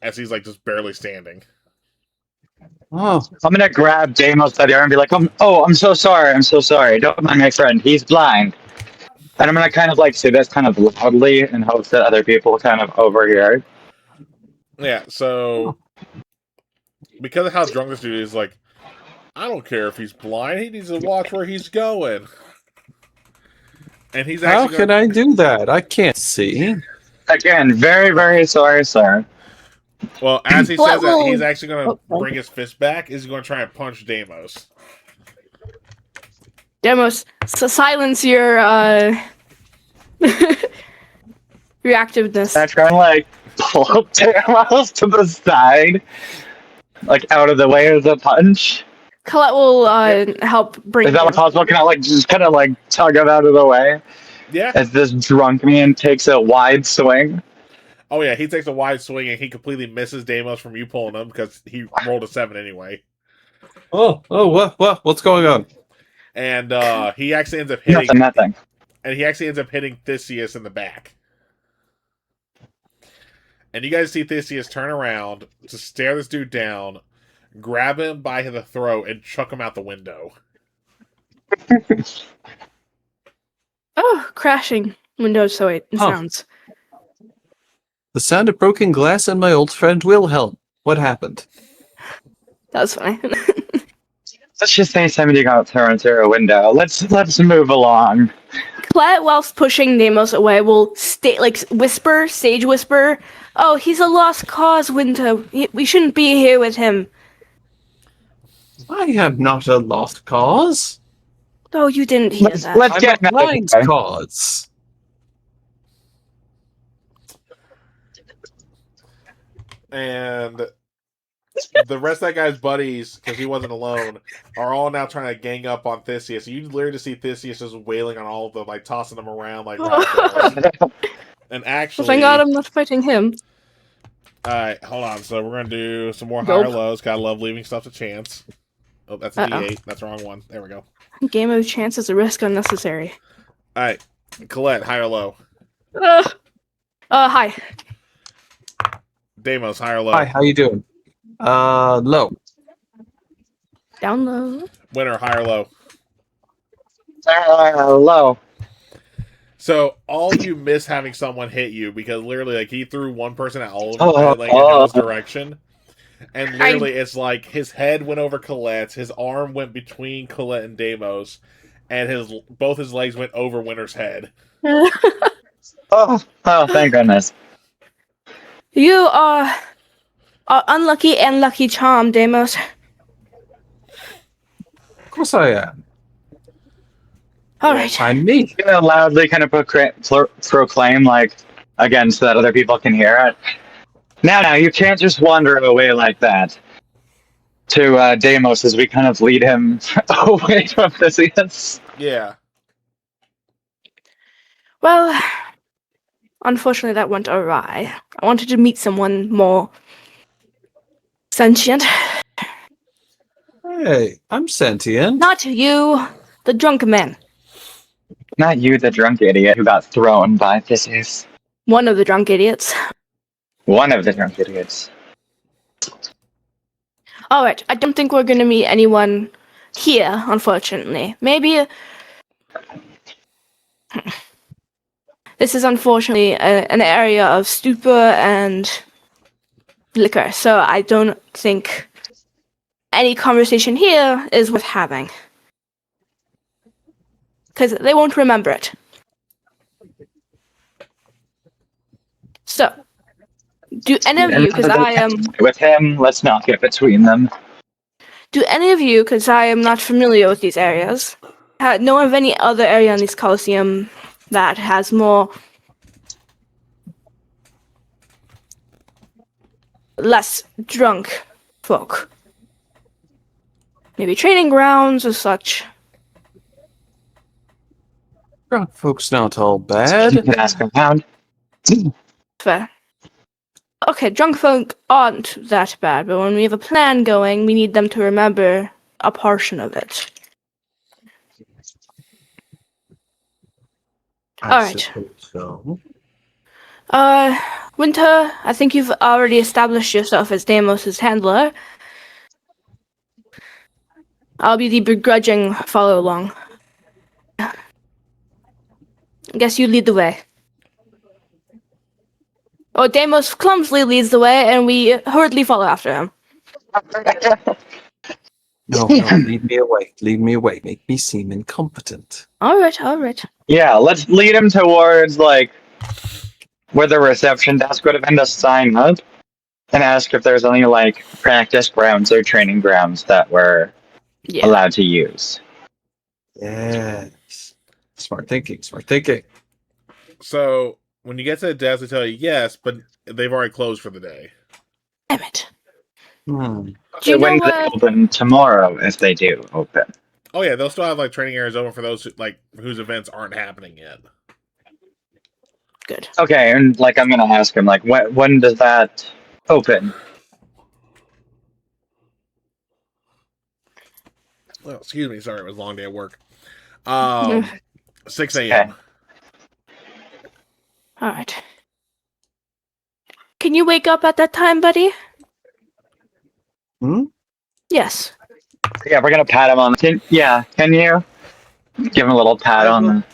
As he's just barely standing.
Oh,
I'm gonna grab Deimos by the arm and be like, I'm so sorry. I'm so sorry. Don't mind my friend. He's blind." And I'm gonna kind of say this kind of loudly in hopes that other people kind of overhear.
Yeah, so because of how drunk this dude is, I don't care if he's blind. He needs to watch where he's going. And he's
how
actually
can I do that? I can't see.
Again, very, very sorry, sir.
Well, as he
What
says that, he's
will-
actually going to
Oh,
bring his fist back. He's going to try and punch Deimos.
Demos, so silence your reactiveness.
I try and like pull Damos to the side, like out of the way of the punch.
Colette will help bring
Is that
you.
possible? Can I like just kind of like tug him out of the way
Yeah.
as this drunk man takes a wide swing?
Oh, yeah. He takes a wide swing and he completely misses Deimos from you pulling him because he rolled a 7 anyway.
What's going on?
And he actually ends up hitting.
Nothing.
And he actually ends up hitting Theseus in the back. And you guys see Theseus turn around to stare this dude down, grab him by the throat, and chuck him out the window.
Oh, crashing windows. So it sounds.
The sound of broken glass and my old friend Wilhelm. What happened?
That was funny.
Let's just say somebody got thrown through a window. Let's move along.
Colette, whilst pushing Deimos away, will stage whisper, "Oh, he's a lost cause, Winter. We shouldn't be here with him."
I am not a lost cause.
Oh, you didn't hear that.
Let's
I'm
get
a blind cause.
And the rest of that guy's buddies, because he wasn't alone, are all now trying to gang up on Theseus. You literally see Theseus just wailing on all of them, like tossing them around like ragdolls. And actually,
Thank God I'm not fighting him.
Alright, hold on. So we're gonna do some more
Gulp.
higher lows. Gotta love leaving stuff to chance. Oh, that's a
Uh-oh.
D8. That's the wrong one. There we go.
Game of chance is a risk unnecessary.
Alright. Colette, high or low?
Hi.
Deimos, high or low?
Hi, how you doing? Low.
Down low.
Winner, high or low?
Low.
So all of you miss having someone hit you because literally, like, he threw one person at all of
Oh,
you, like, in his direction. And literally, it's like his head went over Colette's, his arm went between Colette and Deimos, and both his legs went over Winter's head.
Oh, thank goodness.
You are unlucky and lucky charm, Deimos.
Of course I am.
All right.
Find me.
You know, loudly kind of proclaim, like, again, so that other people can hear it. Now, you can't just wander away like that. To Deimos as we kind of lead him away from Theseus.
Yeah.
Well, unfortunately, that went awry. I wanted to meet someone more sentient.
Hey, I'm sentient.
Not you, the drunk man.
Not you, the drunk idiot who got thrown by Theseus.
One of the drunk idiots.
One of the drunk idiots.
All right. I don't think we're going to meet anyone here, unfortunately. Maybe. This is unfortunately an area of stupor and liquor, so I don't think any conversation here is worth having. Because they won't remember it. So, do any of you, because I am...
With him, let's not get between them.
Do any of you, because I am not familiar with these areas, know of any other area in this Colosseum that has more... less drunk folk? Maybe training grounds or such.
Drunk folks not all
You
bad.
can ask around.
Fair. Okay, drunk folk aren't that bad, but when we have a plan going, we need them to remember a portion of it. Alright.
suppose so.
Winter, I think you've already established yourself as Deimos' handler. I'll be the begrudging follow-along. I guess you lead the way. Oh, Deimos clumsily leads the way, and we hurriedly follow after him.
No, lead me away. Lead me away. Make me seem incompetent.
Alright.
Yeah, let's lead him towards, like, where the reception desk would have been to sign up and ask if there's any like practice grounds or training grounds that we're
Yeah.
allowed to use.
Yes. Smart thinking. Smart thinking.
So when you get to the desk, they tell you yes, but they've already closed for the day.
Damn it.
Hmm.
Do you know
When do they
what?
open tomorrow if they do open?
Oh yeah, they'll still have like training areas open for those whose events aren't happening yet.
Good.
Okay, and like I'm gonna ask him like when does that open?
Well, excuse me, sorry, it was a long day at work. 6
Okay.
a.m.
All right. Can you wake up at that time, buddy?
Hmm?
Yes.
Yeah, we're gonna pat him on. Can you give him a little pat
I
on
will-
the?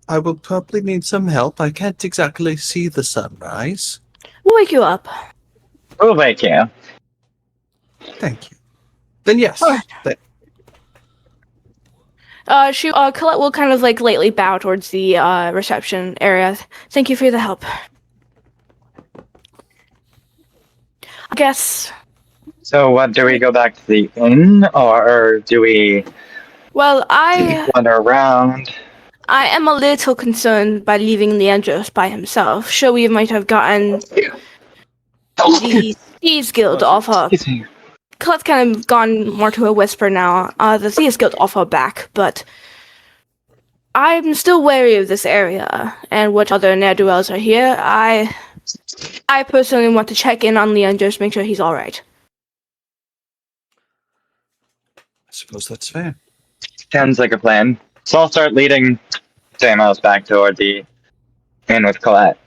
I will probably need some help. I can't exactly see the sunrise.
We'll wake you up.
We'll wake you.
Thank you. Then yes.
Alright.
Colette will kind of like lightly bow towards the reception area. Thank you for the help. I guess.
So what? Do we go back to the inn, or do we
Well, I
wander around?
am a little concerned by leaving Leandros by himself. Sure, we might have gotten the Thieves Guild off her.
Excuse me.
Colette's kind of gone more to a whisper now. The Thieves Guild off her back, but I'm still wary of this area and what other ne'er-do-wells are here. I personally want to check in on Leandros, make sure he's all right.
I suppose that's fair.
Sounds like a plan. So I'll start leading Damos back toward the inn with Colette.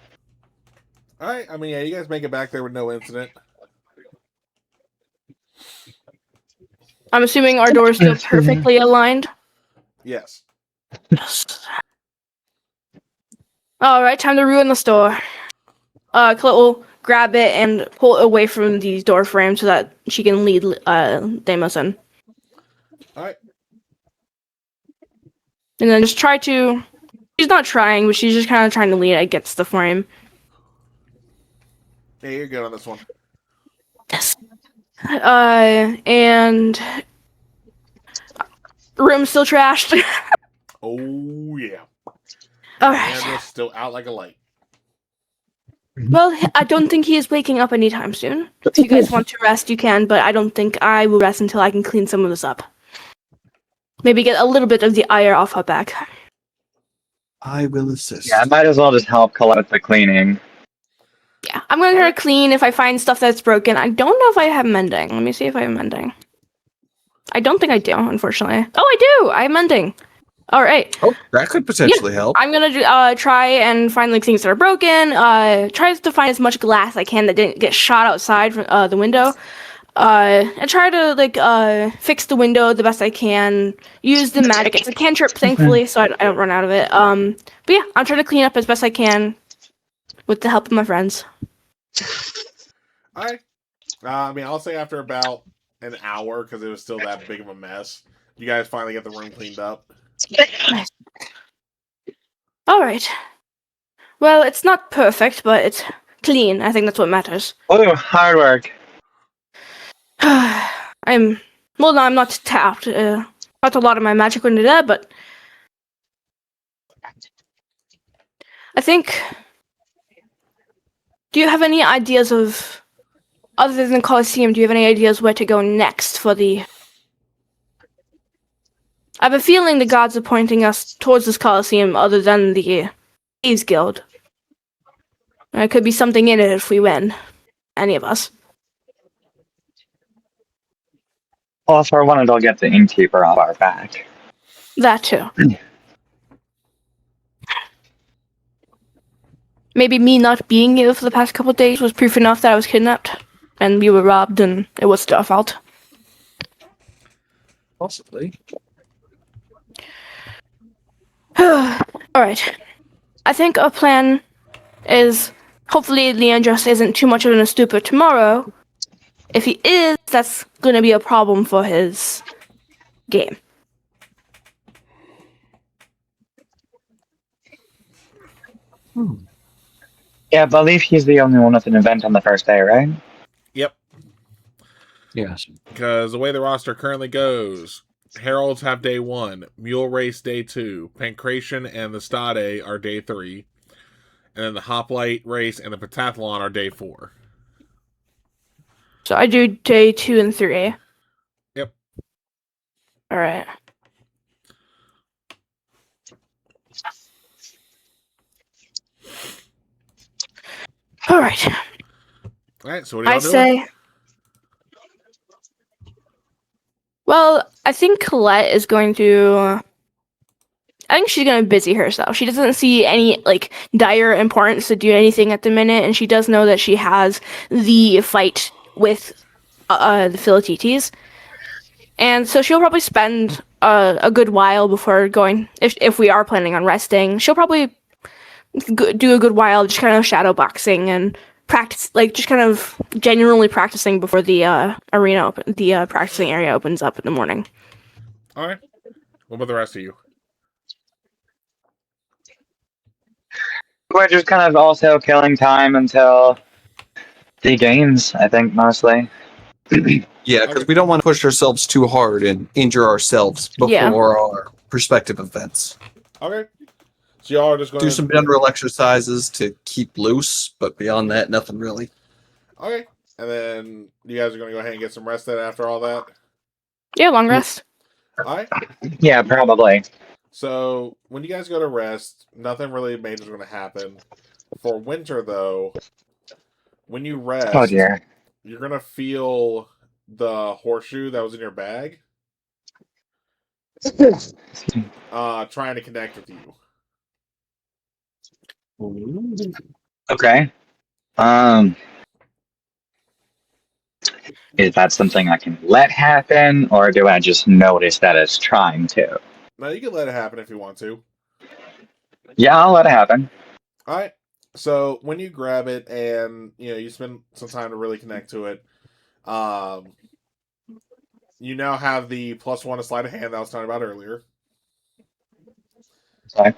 All right, I mean, yeah, you guys make it back there with no incident.
I'm assuming our door is still perfectly aligned.
Yes.
All right, time to ruin the store. Colette will grab it and pull it away from the door frame so that she can lead Deimos in.
All right.
And then just try to... She's not trying, but she's just kind of trying to lean against the frame.
Yeah, you're good on this one.
Yes. And... Room's still trashed.
Oh yeah.
Alright.
Andrew's still out like a light.
Well, I don't think he is waking up anytime soon. If you guys want to rest, you can, but I don't think I will rest until I can clean some of this up. Maybe get a little bit of the ire off her back.
I will assist.
Yeah, I might as well just help Colette with the cleaning.
Yeah, I'm gonna try to clean if I find stuff that's broken. I don't know if I have mending. Let me see if I have mending. I don't think I do, unfortunately. Oh, I do! I have mending. Alright.
Oh, that could potentially help.
I'm gonna try and find like things that are broken. Try to find as much glass I can that didn't get shot outside from the window. And try to like fix the window the best I can. Use the magic. It's a cantrip, thankfully, so I don't run out of it. But yeah, I'm trying to clean up as best I can with the help of my friends.
All right. I mean, I'll say after about an hour, because it was still that big of a mess, you guys finally get the room cleaned up.
Nice. All right. Well, it's not perfect, but it's clean. I think that's what matters.
Oh, hard work.
I'm not tapped. Not a lot of my magic into that, but I think. Do you have any ideas of, other than Colosseum? Do you have any ideas where to go next for the? I have a feeling the gods are pointing us towards this Colosseum, other than the Thieves Guild. There could be something in it if we win. Any of us.
Well, if I wanted, it'll get the innkeeper off our back.
That too. Maybe me not being here for the past couple of days was proof enough that I was kidnapped and we were robbed and it was our fault.
Possibly.
Alright. I think our plan is hopefully Leandros isn't too much of a stupid tomorrow. If he is, that's going to be a problem for his game.
Yeah, I believe he's the only one with an event on the first day, right?
Yep.
Yes.
Because the way the roster currently goes, Heralds have day 1, Mule Race day 2, Pancration and the Stade are day 3, and then the Hoplite Race and the Pentathlon are day 4.
So I do day 2 and 3.
Yep.
All right. All right.
All right, so what are
I
y'all doing?
say. Well, I think Colette is going to. I think she's going to busy herself. She doesn't see any like dire importance to do anything at the minute, and she does know that she has the fight with the Philatites, and so she'll probably spend a good while before going. If we are planning on resting, she'll probably do a good while just kind of shadow boxing and practice, like just kind of genuinely practicing before the practicing area opens up in the morning.
All right. What about the rest of you?
We're just kind of also killing time until the games, I think, mostly.
Yeah, because we don't want to push ourselves too hard and injure ourselves before
Yeah.
our prospective events.
Okay. So y'all are just going
Do
to
some general exercises to keep loose, but beyond that, nothing really.
Okay. And then you guys are going to go ahead and get some rest then after all that?
Yeah, long rest.
All right.
Yeah, probably.
So when you guys go to rest, nothing really major is going to happen. For winter, though, when you
Oh
rest,
dear.
you're going to feel the horseshoe that was in your bag trying to connect with you.
Okay. Is that something I can let happen, or do I just notice that it's trying to?
Now, you can let it happen if you want to.
Yeah, I'll let it happen.
All right. So when you grab it and you spend some time to really connect to it, you now have the +1 to sleight of hand that I was talking about earlier,
Sorry.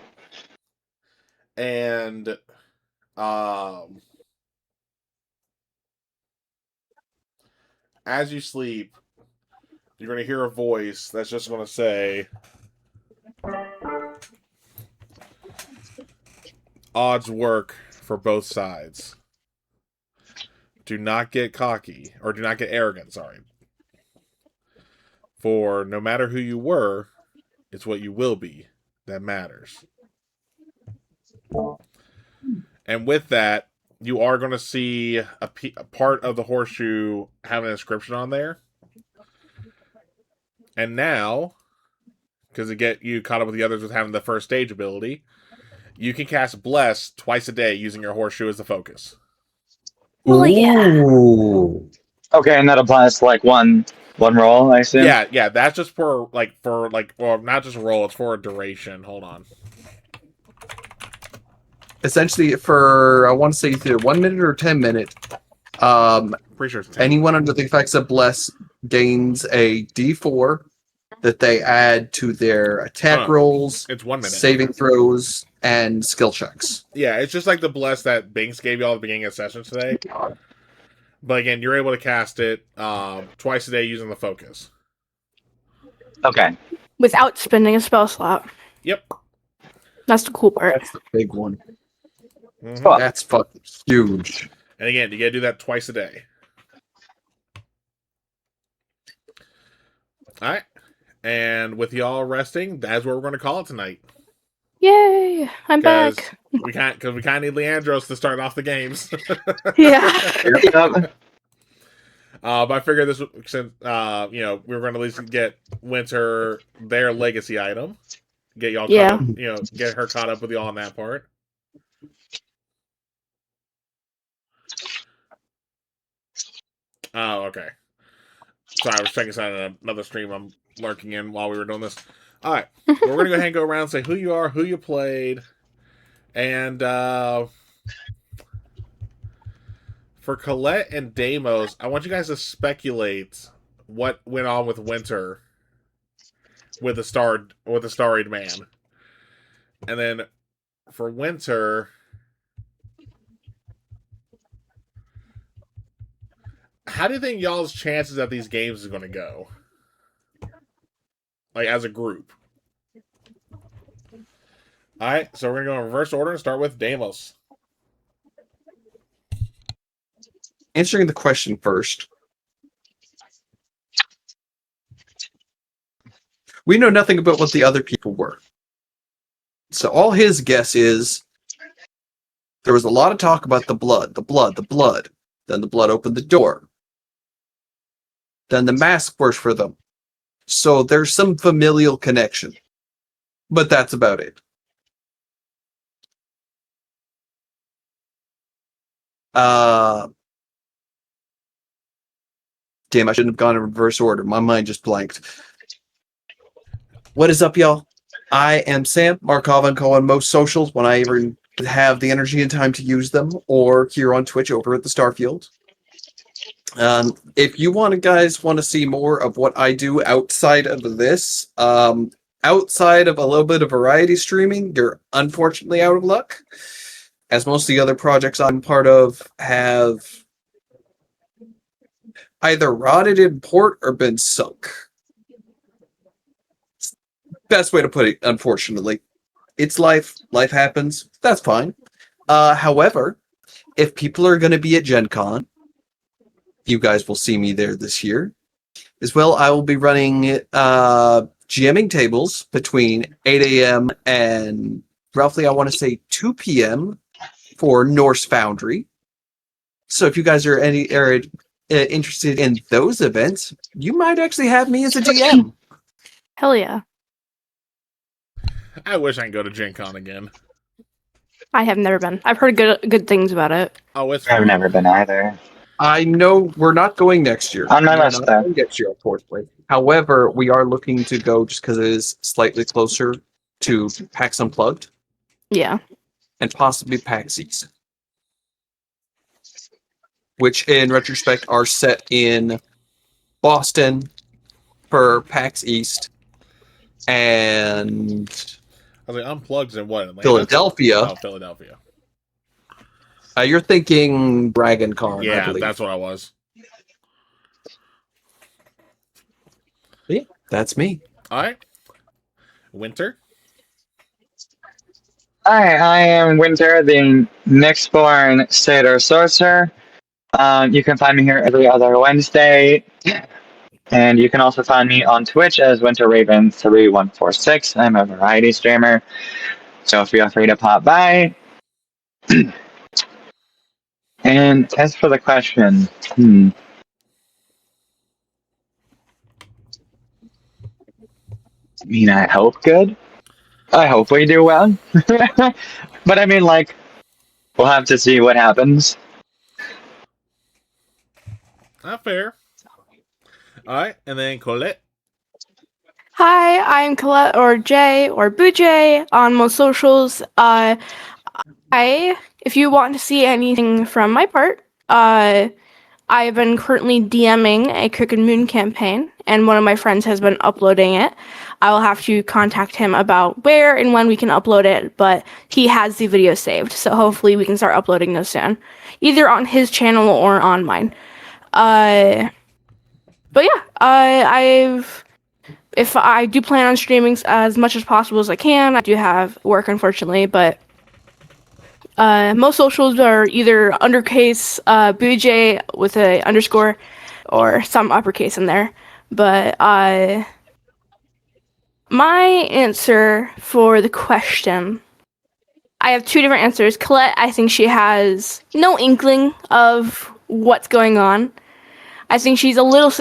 and as you sleep, you're going to hear a voice that's just going to say, "Odds work for both sides. Do not get cocky, or do not get arrogant. Sorry, for no matter who you were, it's what you will be that matters." And with that, you are going to see a part of the horseshoe have an inscription on there. And now, because to get you caught up with the others with having the first stage ability, you can cast Bless twice a day using your horseshoe as the focus.
Well, yeah.
Ooh.
Okay, and that applies to like one roll, I assume.
Yeah, that's just for well, not just a roll, it's for a duration. Hold on.
Essentially, for I want to say either 1 minute or 10 minute,
Pretty sure it's 10.
anyone under the effects of Bless gains a D4 that they add to their attack rolls,
It's 1 minute.
saving throws, and skill checks.
Yeah, it's just like the Bless that Binks gave you all at the beginning of session today. But again, you're able to cast it twice a day using the focus.
Okay.
Without spending a spell slot.
Yep.
That's the cool part.
That's the big one.
Mm-hmm.
Cool.
That's fucking huge.
And again, you gotta do that twice a day. Alright. And with y'all resting, that's what we're gonna call it tonight.
Yay! I'm back.
We can't need Leandros to start off the games.
Yeah.
But I figured this since we were gonna at least get Winter their legacy item. Get y'all
Yeah.
caught up, get her caught up with y'all on that part. Oh, okay. Sorry, I was checking something on another stream I'm lurking in while we were doing this. Alright. We're gonna go ahead and go around and say who you are, who you played, and for Colette and Deimos, I want you guys to speculate what went on with Winter with the Starried Man. And then for Winter, how do you think y'all's chances at these games is going to go? Like, as a group. Alright, so we're going to go in reverse order and start with Deimos.
Answering the question first. We know nothing about what the other people were. So all his guess is there was a lot of talk about the blood. Then the blood opened the door. Then the mask worked for them. So there's some familial connection. But that's about it. Damn, I shouldn't have gone in reverse order. My mind just blanked. What is up, y'all? I am Sam, Markov on Call on most socials when I ever have the energy and time to use them, or here on Twitch over at the Starfield. If you guys want to see more of what I do outside of this, outside of a little bit of variety streaming, you're unfortunately out of luck, as most of the other projects I'm part of have either rotted in port or been sunk. Best way to put it, unfortunately. It's life. Life happens. That's fine. However, if people are going to be at Gen Con, you guys will see me there this year. As well, I will be running GMing tables between 8 a.m. and roughly, I want to say 2 p.m. for Norse Foundry. So if you guys are interested in those events, you might actually have me as a GM.
Hell yeah.
I wish I could go to Gen Con again.
I have never been. I've heard good things about it.
Oh, it's
I've never been either.
I know we're not going next year.
On my
We're
list,
not
though.
going next year, unfortunately. However, we are looking to go just because it is slightly closer to PAX Unplugged
Yeah.
and possibly PAX East, which in retrospect are set in Boston for PAX East and
I was like, Unplugged's in what? Atlanta?
Philadelphia.
Oh, Philadelphia.
You're thinking Dragon Con, I
Yeah,
believe.
that's what I was.
Yeah, that's me.
All right. Winter.
Hi, I am Winter, the Nyxborn Satyr Sorcerer. You can find me here every other Wednesday. And you can also find me on Twitch as WinterRaven3146. I'm a variety streamer, so feel free to pop by. And as for the question, I mean, I hope good. I hope we do well. But I mean, like, we'll have to see what happens.
Not fair. All right, and then Colette.
Hi, I'm Colette or Jay or Boojay on most socials. If you want to see anything from my part, I've been currently DMing a Crooked Moon campaign, and one of my friends has been uploading it. I will have to contact him about where and when we can upload it, but he has the video saved, so hopefully we can start uploading those soon, either on his channel or on mine. But yeah, if I do plan on streaming as much as possible as I can. I do have work, unfortunately, but most socials are either undercase Boojay with a underscore or some uppercase in there. But my answer for the question, I have two different answers. Colette, I think she has no inkling of what's going on. I think she's a little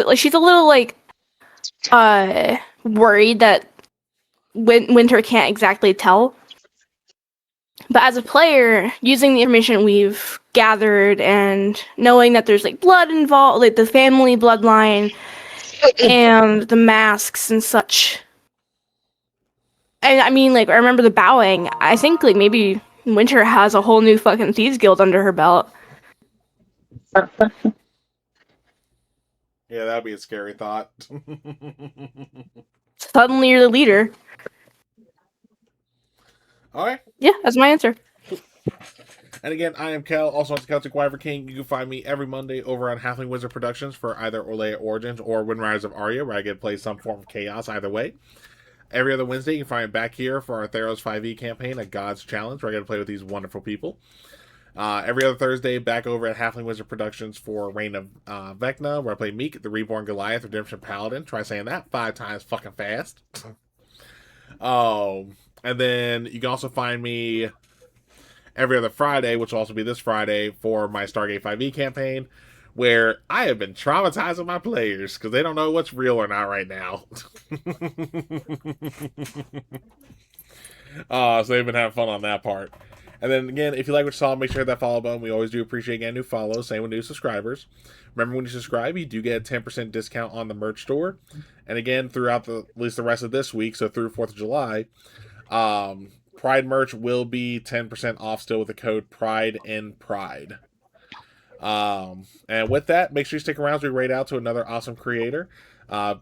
worried that Winter can't exactly tell. But as a player, using the information we've gathered and knowing that there's like blood involved, like the family bloodline and the masks and such. And I mean, like, I remember the bowing. I think like maybe Winter has a whole new fucking thieves guild under her belt.
Yeah, that'd be a scary thought.
Suddenly you're the leader.
All right.
Yeah, that's my answer.
And again, I am Kel, also on the Celtic Wyvern King. You can find me every Monday over on Halfling Wizard Productions for either Orlea Origins or Windriders of Arya, where I get to play some form of chaos either way. Every other Wednesday, you can find me back here for our Theros 5e campaign at God's Challenge, where I get to play with these wonderful people. Every other Thursday, back over at Halfling Wizard Productions for Reign of Vecna, where I play Meek, the Reborn Goliath, Redemption Paladin. Try saying that 5 times fucking fast. And then you can also find me every other Friday, which will also be this Friday, for my Stargate 5e campaign, where I have been traumatizing my players because they don't know what's real or not right now. So they've been having fun on that part. And then again, if you like what you saw, make sure to hit that follow button. We always do appreciate getting new follows. Same with new subscribers. Remember, when you subscribe, you do get a 10% discount on the merch store. And again, throughout at least the rest of this week, so through 4th of July, Pride merch will be 10% off still with the code PRIDEINPRIDE. And with that, make sure you stick around as we raid out to another awesome creator.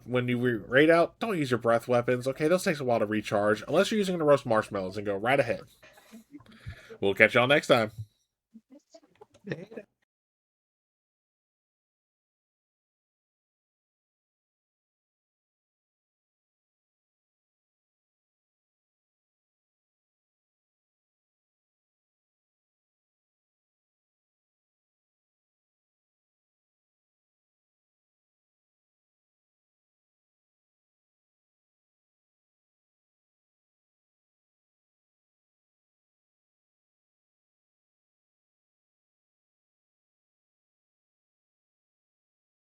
When you raid out, don't use your breath weapons. Okay, those takes a while to recharge, unless you're using them to roast marshmallows, and go right ahead. We'll catch y'all next time.